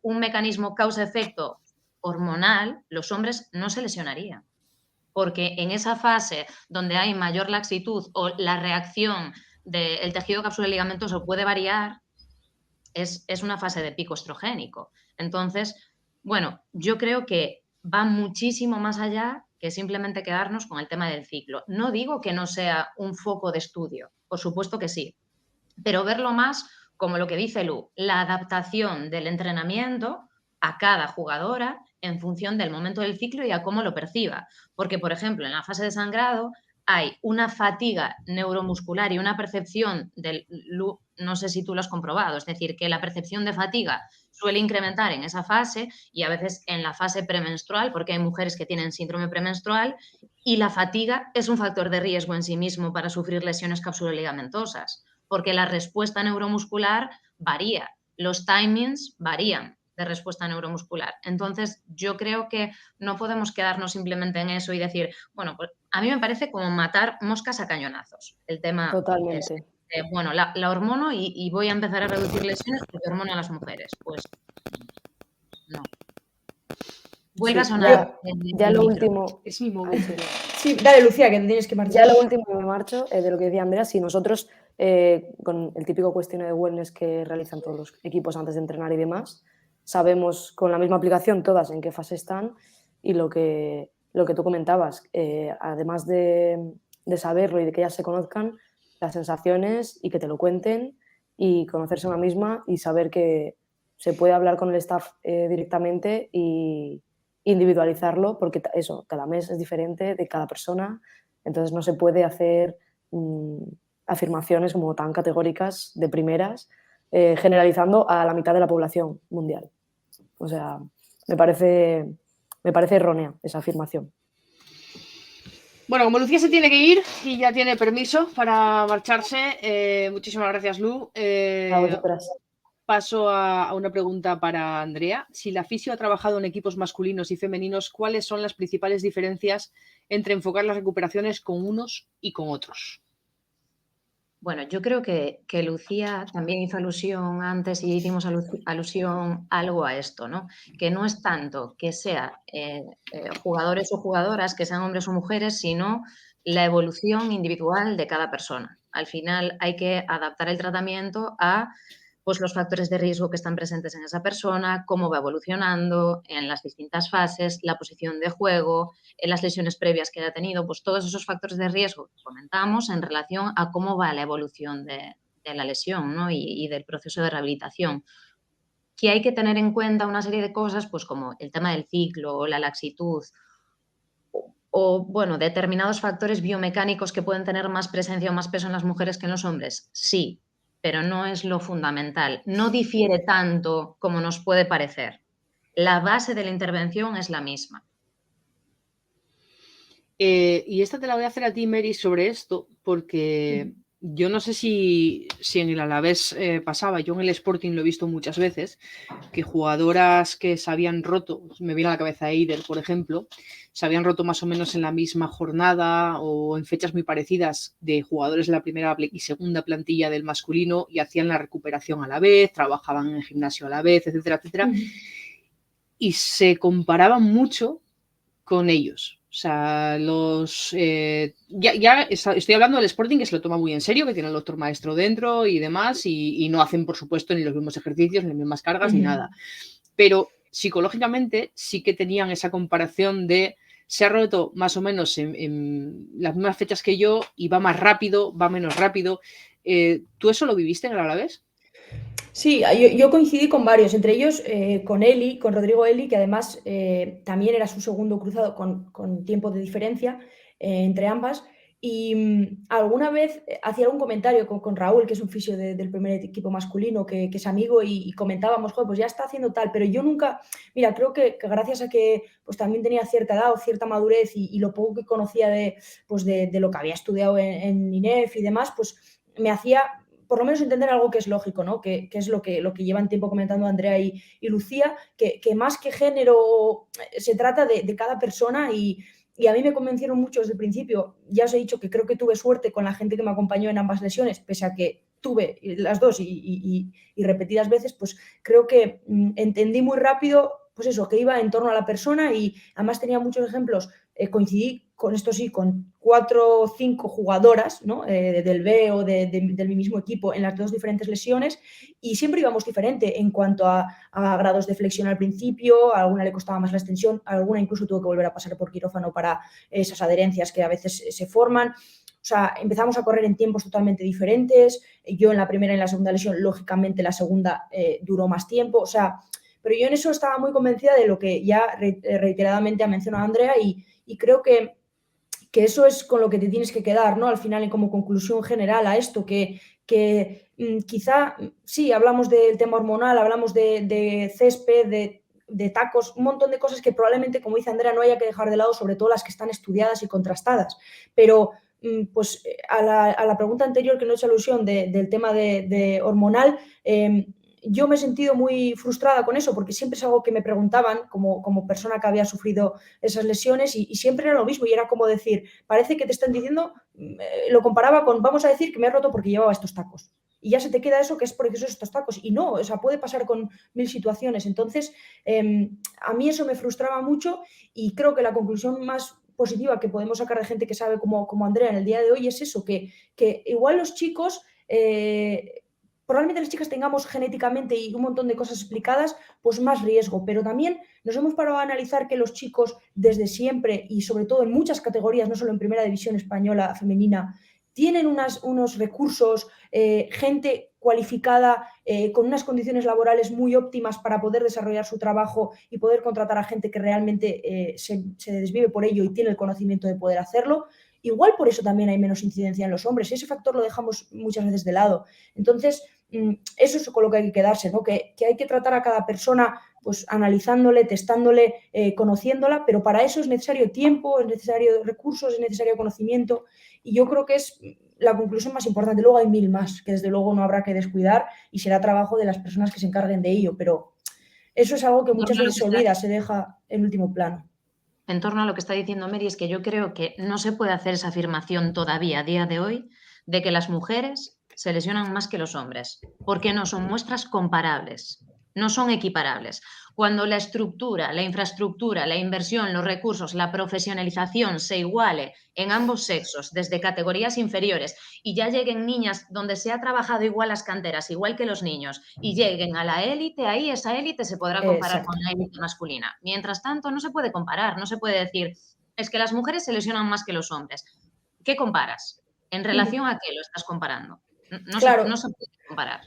un mecanismo causa-efecto hormonal, los hombres no se lesionarían. Porque en esa fase donde hay mayor laxitud o la reacción del tejido capsular ligamentoso puede variar, es una fase de pico estrogénico. Entonces, bueno, yo creo que va muchísimo más allá que simplemente quedarnos con el tema del ciclo. No digo que no sea un foco de estudio, por supuesto que sí, pero verlo más como lo que dice Lu, la adaptación del entrenamiento a cada jugadora en función del momento del ciclo y a cómo lo perciba. Porque, por ejemplo, en la fase de sangrado hay una fatiga neuromuscular y una percepción del... No sé si tú lo has comprobado, es decir, que la percepción de fatiga suele incrementar en esa fase y a veces en la fase premenstrual, porque hay mujeres que tienen síndrome premenstrual y la fatiga es un factor de riesgo en sí mismo para sufrir lesiones capsuloligamentosas, porque la respuesta neuromuscular varía, los timings varían de respuesta neuromuscular. Entonces, yo creo que no podemos quedarnos simplemente en eso y decir, bueno, pues a mí me parece como matar moscas a cañonazos. El tema Totalmente. es, bueno, la hormono y voy a empezar a reducir lesiones porque hormono a las mujeres. Pues no. Vuelve a sonar. Ya lo último. Es mi móvil. Sí, dale, Lucía, que te tienes que marchar. Ya lo último me marcho de lo que decía Andrea. Si nosotros con el típico cuestionario de wellness que realizan todos los equipos antes de entrenar y demás. Sabemos con la misma aplicación todas en qué fase están y lo que tú comentabas, además de saberlo y de que ellas se conozcan, las sensaciones y que te lo cuenten y conocerse a una misma y saber que se puede hablar con el staff directamente y individualizarlo, porque eso, cada mes es diferente de cada persona, entonces no se puede hacer afirmaciones como tan categóricas de primeras, generalizando a la mitad de la población mundial. O sea, me parece errónea esa afirmación. Bueno, como Lucía se tiene que ir y ya tiene permiso para marcharse, muchísimas gracias, Lu. Paso a una pregunta para Andrea. Si la fisio ha trabajado en equipos masculinos y femeninos, ¿cuáles son las principales diferencias entre enfocar las recuperaciones con unos y con otros? Bueno, yo creo que Lucía también hizo alusión antes y hicimos alusión algo a esto, ¿no? Que no es tanto que sea jugadores o jugadoras, que sean hombres o mujeres, sino la evolución individual de cada persona. Al final hay que adaptar el tratamiento a pues, los factores de riesgo que están presentes en esa persona, cómo va evolucionando en las distintas fases, la posición de juego, en las lesiones previas que haya tenido, pues todos esos factores de riesgo que comentamos en relación a cómo va la evolución de la lesión, ¿no? y del proceso de rehabilitación. Que hay que tener en cuenta una serie de cosas, pues como el tema del ciclo o la laxitud, o, bueno, determinados factores biomecánicos que pueden tener más presencia o más peso en las mujeres que en los hombres. Sí, pero no es lo fundamental. No difiere tanto como nos puede parecer. La base de la intervención es la misma. Y esta te la voy a hacer a ti, Mary, sobre esto, porque yo no sé si en el Alavés pasaba, yo en el Sporting lo he visto muchas veces, que jugadoras que se habían roto, me viene a la cabeza Eider, por ejemplo, se habían roto más o menos en la misma jornada o en fechas muy parecidas de jugadores de la primera y segunda plantilla del masculino y hacían la recuperación a la vez, trabajaban en el gimnasio a la vez, etcétera, etcétera, y se comparaban mucho con ellos. O sea, ya estoy hablando del Sporting, que se lo toma muy en serio, que tiene el doctor maestro dentro y demás, y no hacen, por supuesto, ni los mismos ejercicios, ni las mismas cargas, ni nada. Pero psicológicamente sí que tenían esa comparación de se ha roto más o menos en las mismas fechas que yo y va más rápido, va menos rápido. ¿Tú eso lo viviste en el Alavés? Sí, yo coincidí con varios, entre ellos con Rodrigo Eli, que además también era su segundo cruzado con tiempo de diferencia entre ambas. Y alguna vez hacía algún comentario con Raúl, que es un fisio del primer equipo masculino, que es amigo, y comentábamos, joder, pues ya está haciendo tal, pero yo nunca, mira, creo que gracias a que pues también tenía cierta edad o cierta madurez y lo poco que conocía de lo que había estudiado en INEF y demás, pues me hacía por lo menos entender algo que es lógico, ¿no? Que es lo que llevan tiempo comentando Andrea y Lucía, que más que género se trata de cada persona y a mí me convencieron mucho desde el principio. Ya os he dicho que creo que tuve suerte con la gente que me acompañó en ambas lesiones, pese a que tuve las dos y repetidas veces, pues creo que entendí muy rápido pues eso, que iba en torno a la persona y además tenía muchos ejemplos. Coincidí con esto sí, con 4 o 5 jugadoras, ¿no? Del B o del mismo equipo en las dos diferentes lesiones y siempre íbamos diferente en cuanto a grados de flexión al principio, a alguna le costaba más la extensión, a alguna incluso tuvo que volver a pasar por quirófano para esas adherencias que a veces se forman. O sea, empezamos a correr en tiempos totalmente diferentes. Yo en la primera y en la segunda lesión, lógicamente la segunda duró más tiempo. O sea, pero yo en eso estaba muy convencida de lo que ya reiteradamente ha mencionado Andrea y creo que eso es con lo que te tienes que quedar, ¿no? Al final, y como conclusión general a esto, que quizá, sí, hablamos del tema hormonal, hablamos de césped, de tacos, un montón de cosas que probablemente, como dice Andrea, no haya que dejar de lado, sobre todo las que están estudiadas y contrastadas. Pero, pues, a la pregunta anterior que no he hecho alusión del tema de hormonal, yo me he sentido muy frustrada con eso porque siempre es algo que me preguntaban como persona que había sufrido esas lesiones y siempre era lo mismo y era como decir, parece que te están diciendo, lo comparaba con, vamos a decir que me he roto porque llevaba estos tacos. Y ya se te queda eso que es porque son estos tacos. Y no, o sea, puede pasar con 1000 situaciones. Entonces, a mí eso me frustraba mucho y creo que la conclusión más positiva que podemos sacar de gente que sabe como Andrea en el día de hoy es eso, que igual los chicos probablemente las chicas tengamos genéticamente y un montón de cosas explicadas, pues más riesgo, pero también nos hemos parado a analizar que los chicos desde siempre y sobre todo en muchas categorías, no solo en primera división española femenina, tienen unos recursos, gente cualificada, con unas condiciones laborales muy óptimas para poder desarrollar su trabajo y poder contratar a gente que realmente se desvive por ello y tiene el conocimiento de poder hacerlo. Igual por eso también hay menos incidencia en los hombres, y ese factor lo dejamos muchas veces de lado. Entonces, eso es con lo que hay que quedarse, ¿no? Que hay que tratar a cada persona pues analizándole, testándole, conociéndola, pero para eso es necesario tiempo, es necesario recursos, es necesario conocimiento, y yo creo que es la conclusión más importante. Luego hay mil más que desde luego no habrá que descuidar y será trabajo de las personas que se encarguen de ello, pero eso es algo que muchas veces se olvida, se deja en último plano. En torno a lo que está diciendo Mary, es que yo creo que no se puede hacer esa afirmación todavía a día de hoy de que las mujeres se lesionan más que los hombres, porque no son muestras comparables, no son equiparables. Cuando la estructura, la infraestructura, la inversión, los recursos, la profesionalización se iguale en ambos sexos desde categorías inferiores y ya lleguen niñas donde se ha trabajado igual las canteras, igual que los niños, y lleguen a la élite, ahí esa élite se podrá comparar Exacto. con la élite masculina. Mientras tanto, no se puede comparar, no se puede decir, es que las mujeres se lesionan más que los hombres. ¿Qué comparas? ¿En relación a qué lo estás comparando? Claro. No se puede comparar.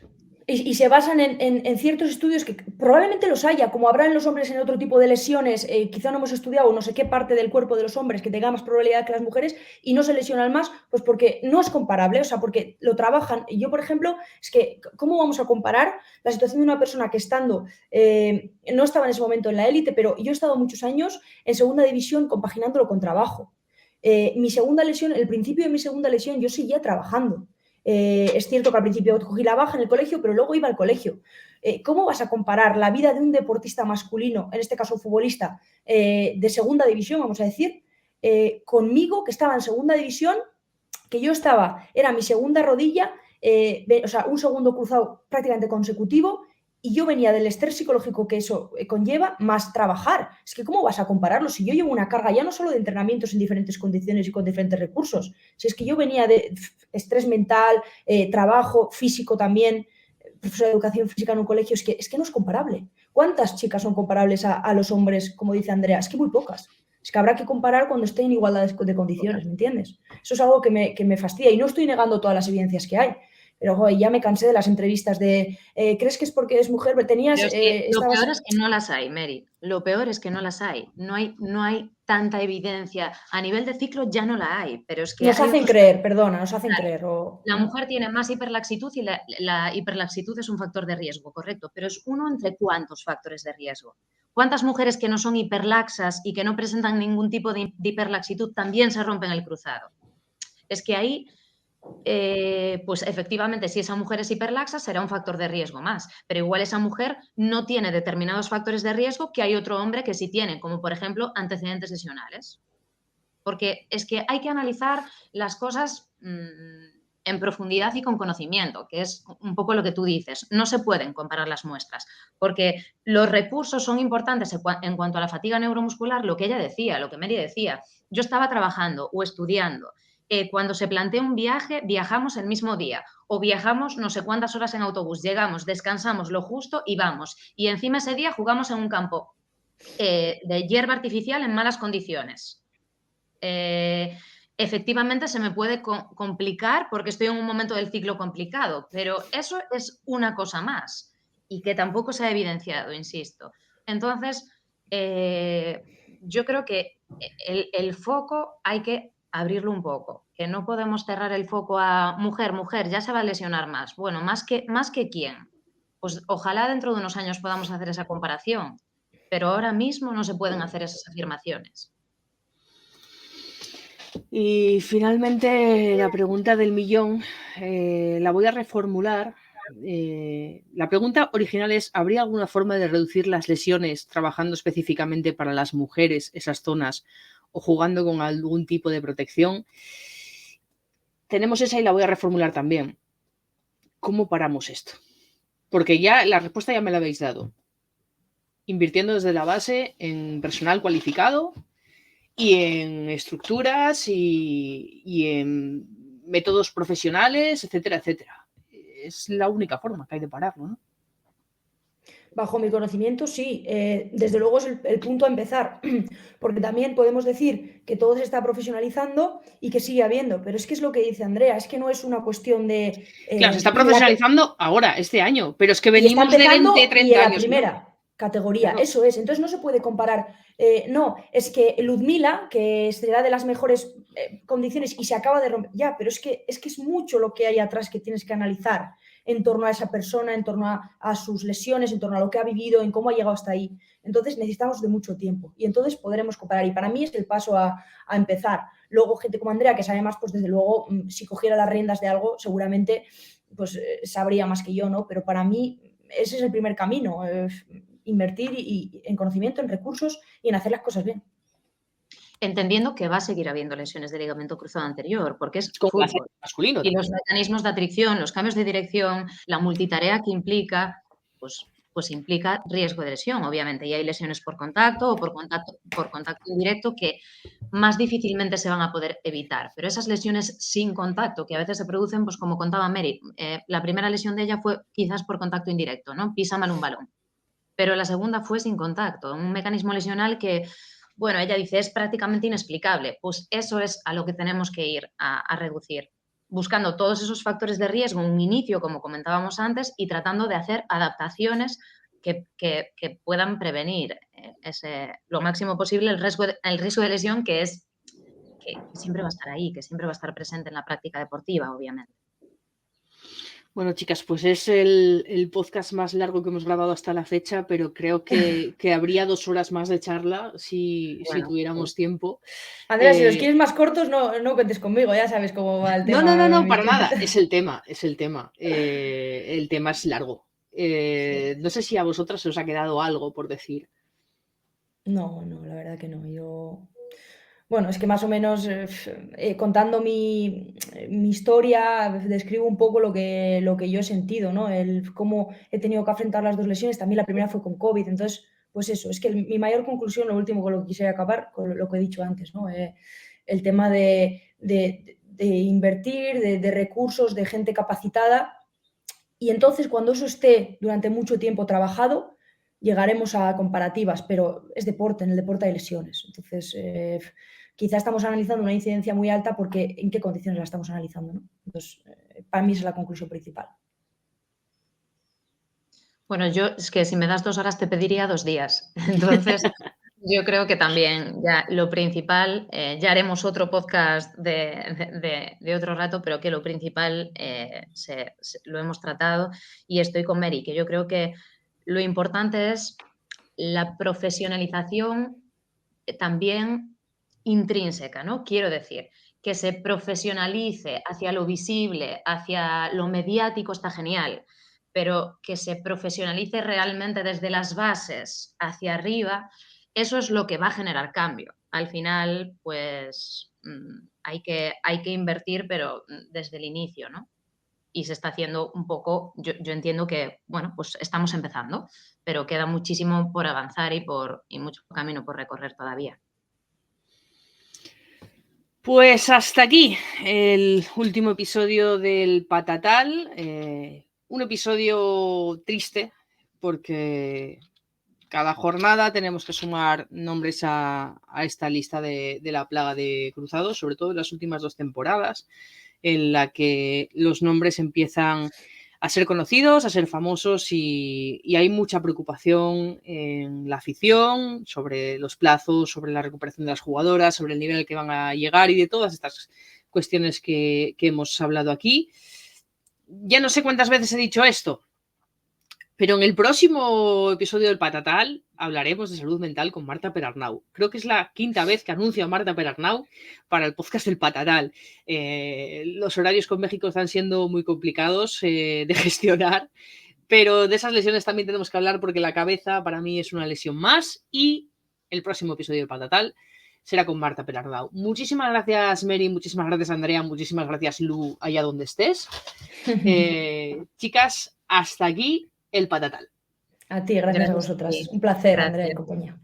Y se basan en ciertos estudios que probablemente los haya, como habrá en los hombres en otro tipo de lesiones, quizá no hemos estudiado no sé qué parte del cuerpo de los hombres que tenga más probabilidad que las mujeres y no se lesionan más, pues porque no es comparable, o sea, porque lo trabajan. Y yo, por ejemplo, es que, ¿cómo vamos a comparar la situación de una persona que estando, no estaba en ese momento en la élite, pero yo he estado muchos años en segunda división compaginándolo con trabajo? Mi segunda lesión, el principio de mi segunda lesión, yo seguía trabajando. Es cierto que al principio cogí la baja en el colegio, pero luego iba al colegio. ¿Cómo vas a comparar la vida de un deportista masculino, en este caso futbolista, de segunda división, vamos a decir, conmigo, que estaba en segunda división, que yo estaba, era mi segunda rodilla, o sea, un segundo cruzado prácticamente consecutivo, y yo venía del estrés psicológico que eso conlleva, más trabajar? Es que ¿cómo vas a compararlo? Si yo llevo una carga ya no solo de entrenamientos en diferentes condiciones y con diferentes recursos, si es que yo venía de estrés mental, trabajo físico también, profesor de educación física en un colegio, es que no es comparable. ¿Cuántas chicas son comparables a los hombres, como dice Andrea? Es que muy pocas. Es que habrá que comparar cuando esté en igualdad de condiciones, ¿me entiendes? Eso es algo que me fastidia, y no estoy negando todas las evidencias que hay, pero joder, ya me cansé de las entrevistas de ¿crees que es porque es mujer? Tenías, Pero es que lo estabas... peor es que no las hay, Mary. Lo peor es que no las hay. No hay tanta evidencia. A nivel de ciclo ya no la hay, pero es que Nos hay hacen otros... creer, perdona, nos hacen Claro, creer. la mujer tiene más hiperlaxitud y la hiperlaxitud es un factor de riesgo, correcto, pero es uno entre cuántos factores de riesgo. ¿Cuántas mujeres que no son hiperlaxas y que no presentan ningún tipo de hiperlaxitud también se rompen el cruzado? Es que ahí, pues efectivamente, si esa mujer es hiperlaxa, será un factor de riesgo más, pero igual esa mujer no tiene determinados factores de riesgo que hay otro hombre que sí tiene, como por ejemplo antecedentes lesionales. Porque es que hay que analizar las cosas en profundidad y con conocimiento, que es un poco lo que tú dices. No se pueden comparar las muestras, porque los recursos son importantes en cuanto a la fatiga neuromuscular, lo que ella decía, lo que Mary decía. Yo estaba trabajando o estudiando. Cuando se plantea un viaje, viajamos el mismo día o viajamos no sé cuántas horas en autobús, llegamos, descansamos lo justo y vamos. Y encima ese día jugamos en un campo de hierba artificial en malas condiciones. Efectivamente se me puede complicar porque estoy en un momento del ciclo complicado, pero eso es una cosa más y que tampoco se ha evidenciado, insisto. Entonces, yo creo que el foco hay que abrirlo un poco, que no podemos cerrar el foco a mujer, ya se va a lesionar más. Bueno, más que quién. Pues ojalá dentro de unos años podamos hacer esa comparación, pero ahora mismo no se pueden hacer esas afirmaciones. Y finalmente la pregunta del millón la voy a reformular. La pregunta original es, ¿habría alguna forma de reducir las lesiones trabajando específicamente para las mujeres esas zonas o jugando con algún tipo de protección? Tenemos esa y la voy a reformular también. ¿Cómo paramos esto? Porque ya la respuesta ya me la habéis dado. Invirtiendo desde la base en personal cualificado y en estructuras y en métodos profesionales, etcétera, etcétera. es la única forma que hay de pararlo, ¿no? Bajo mi conocimiento, sí. Desde luego es el punto a empezar, porque también podemos decir que todo se está profesionalizando y que sigue habiendo, pero es que es lo que dice Andrea, es que no es una cuestión de... Claro, se está profesionalizando ahora, este año, pero es que y está venimos de empezando 20, y 30 en la años. primera categoría, Claro. eso es. Entonces no se puede comparar. No, es que Ludmila, que será de las mejores condiciones y se acaba de romper, ya, pero es que es mucho lo que hay atrás que tienes que analizar en torno a esa persona, en torno a sus lesiones, en torno a lo que ha vivido, en cómo ha llegado hasta ahí. Entonces necesitamos de mucho tiempo y entonces podremos comparar. Y para mí es el paso a empezar. Luego gente como Andrea, que sabe más, pues desde luego, si cogiera las riendas de algo, seguramente pues sabría más que yo, ¿no? Pero para mí ese es el primer camino, invertir en conocimiento, en recursos y en hacer las cosas bien. Entendiendo que va a seguir habiendo lesiones de ligamento cruzado anterior, porque es Como fútbol. masculino. Y los mecanismos de atracción, los cambios de dirección, la multitarea que implica, pues implica riesgo de lesión, obviamente. Y hay lesiones por contacto o por contacto indirecto que más difícilmente se van a poder evitar. Pero esas lesiones sin contacto, que a veces se producen, pues como contaba Mary, la primera lesión de ella fue quizás por contacto indirecto, ¿no? Pisa mal un balón. Pero la segunda fue sin contacto, un mecanismo lesional que, bueno, ella dice, es prácticamente inexplicable. Pues eso es a lo que tenemos que ir a reducir, buscando todos esos factores de riesgo, un inicio, como comentábamos antes, y tratando de hacer adaptaciones que puedan prevenir lo máximo posible el riesgo de lesión, que siempre va a estar ahí, que siempre va a estar presente en la práctica deportiva, obviamente. Bueno, chicas, pues es el podcast más largo que hemos grabado hasta la fecha, pero creo que habría 2 horas más de charla si tuviéramos tiempo. Andrea, si los quieres más cortos, no cuentes conmigo, ya sabes cómo va el tema. No, para nada, es el tema. El tema es largo. No sé si a vosotras se os ha quedado algo por decir. No, la verdad que no. Bueno, es que más o menos contando mi historia, describo un poco lo que yo he sentido, ¿no? Cómo he tenido que afrontar las 2 lesiones. También la primera fue con COVID. Entonces, pues eso, es que mi mayor conclusión, lo último con lo que quisiera acabar, con lo que he dicho antes, ¿no? El tema de invertir, de recursos, de gente capacitada. Y entonces, cuando eso esté durante mucho tiempo trabajado, llegaremos a comparativas, pero es deporte, en el deporte hay lesiones. Entonces, quizá estamos analizando una incidencia muy alta porque ¿en qué condiciones la estamos analizando? ¿No? Entonces, para mí esa es la conclusión principal. Bueno, yo es que si me das 2 horas te pediría 2 días. Entonces, yo creo que también ya lo principal, ya haremos otro podcast de otro rato, pero que lo principal lo hemos tratado y estoy con Mary, que yo creo que lo importante es la profesionalización también intrínseca, ¿no? Quiero decir, que se profesionalice hacia lo visible, hacia lo mediático está genial, pero que se profesionalice realmente desde las bases hacia arriba, eso es lo que va a generar cambio. Al final, pues hay que invertir, pero desde el inicio, ¿no? Y se está haciendo un poco, yo entiendo que, bueno, pues estamos empezando, pero queda muchísimo por avanzar y mucho camino por recorrer todavía. Pues hasta aquí el último episodio del Patatal. Un episodio triste porque cada jornada tenemos que sumar nombres a esta lista de la plaga de cruzados, sobre todo en las últimas 2 temporadas, en la que los nombres empiezan a ser conocidos, a ser famosos y hay mucha preocupación en la afición sobre los plazos, sobre la recuperación de las jugadoras, sobre el nivel al que van a llegar y de todas estas cuestiones que hemos hablado aquí. Ya no sé cuántas veces he dicho esto, pero en el próximo episodio del Patatal hablaremos de salud mental con Marta Perarnau. Creo que es la 5ª vez que anuncio a Marta Perarnau para el podcast del Patatal. Los horarios con México están siendo muy complicados de gestionar, pero de esas lesiones también tenemos que hablar porque la cabeza para mí es una lesión más y el próximo episodio del Patatal será con Marta Perarnau. Muchísimas gracias, Mary, muchísimas gracias, Andrea, muchísimas gracias, Lu, allá donde estés. Chicas, hasta aquí el Patatal. A ti, gracias a vosotras. Un placer, Andrea y compañía.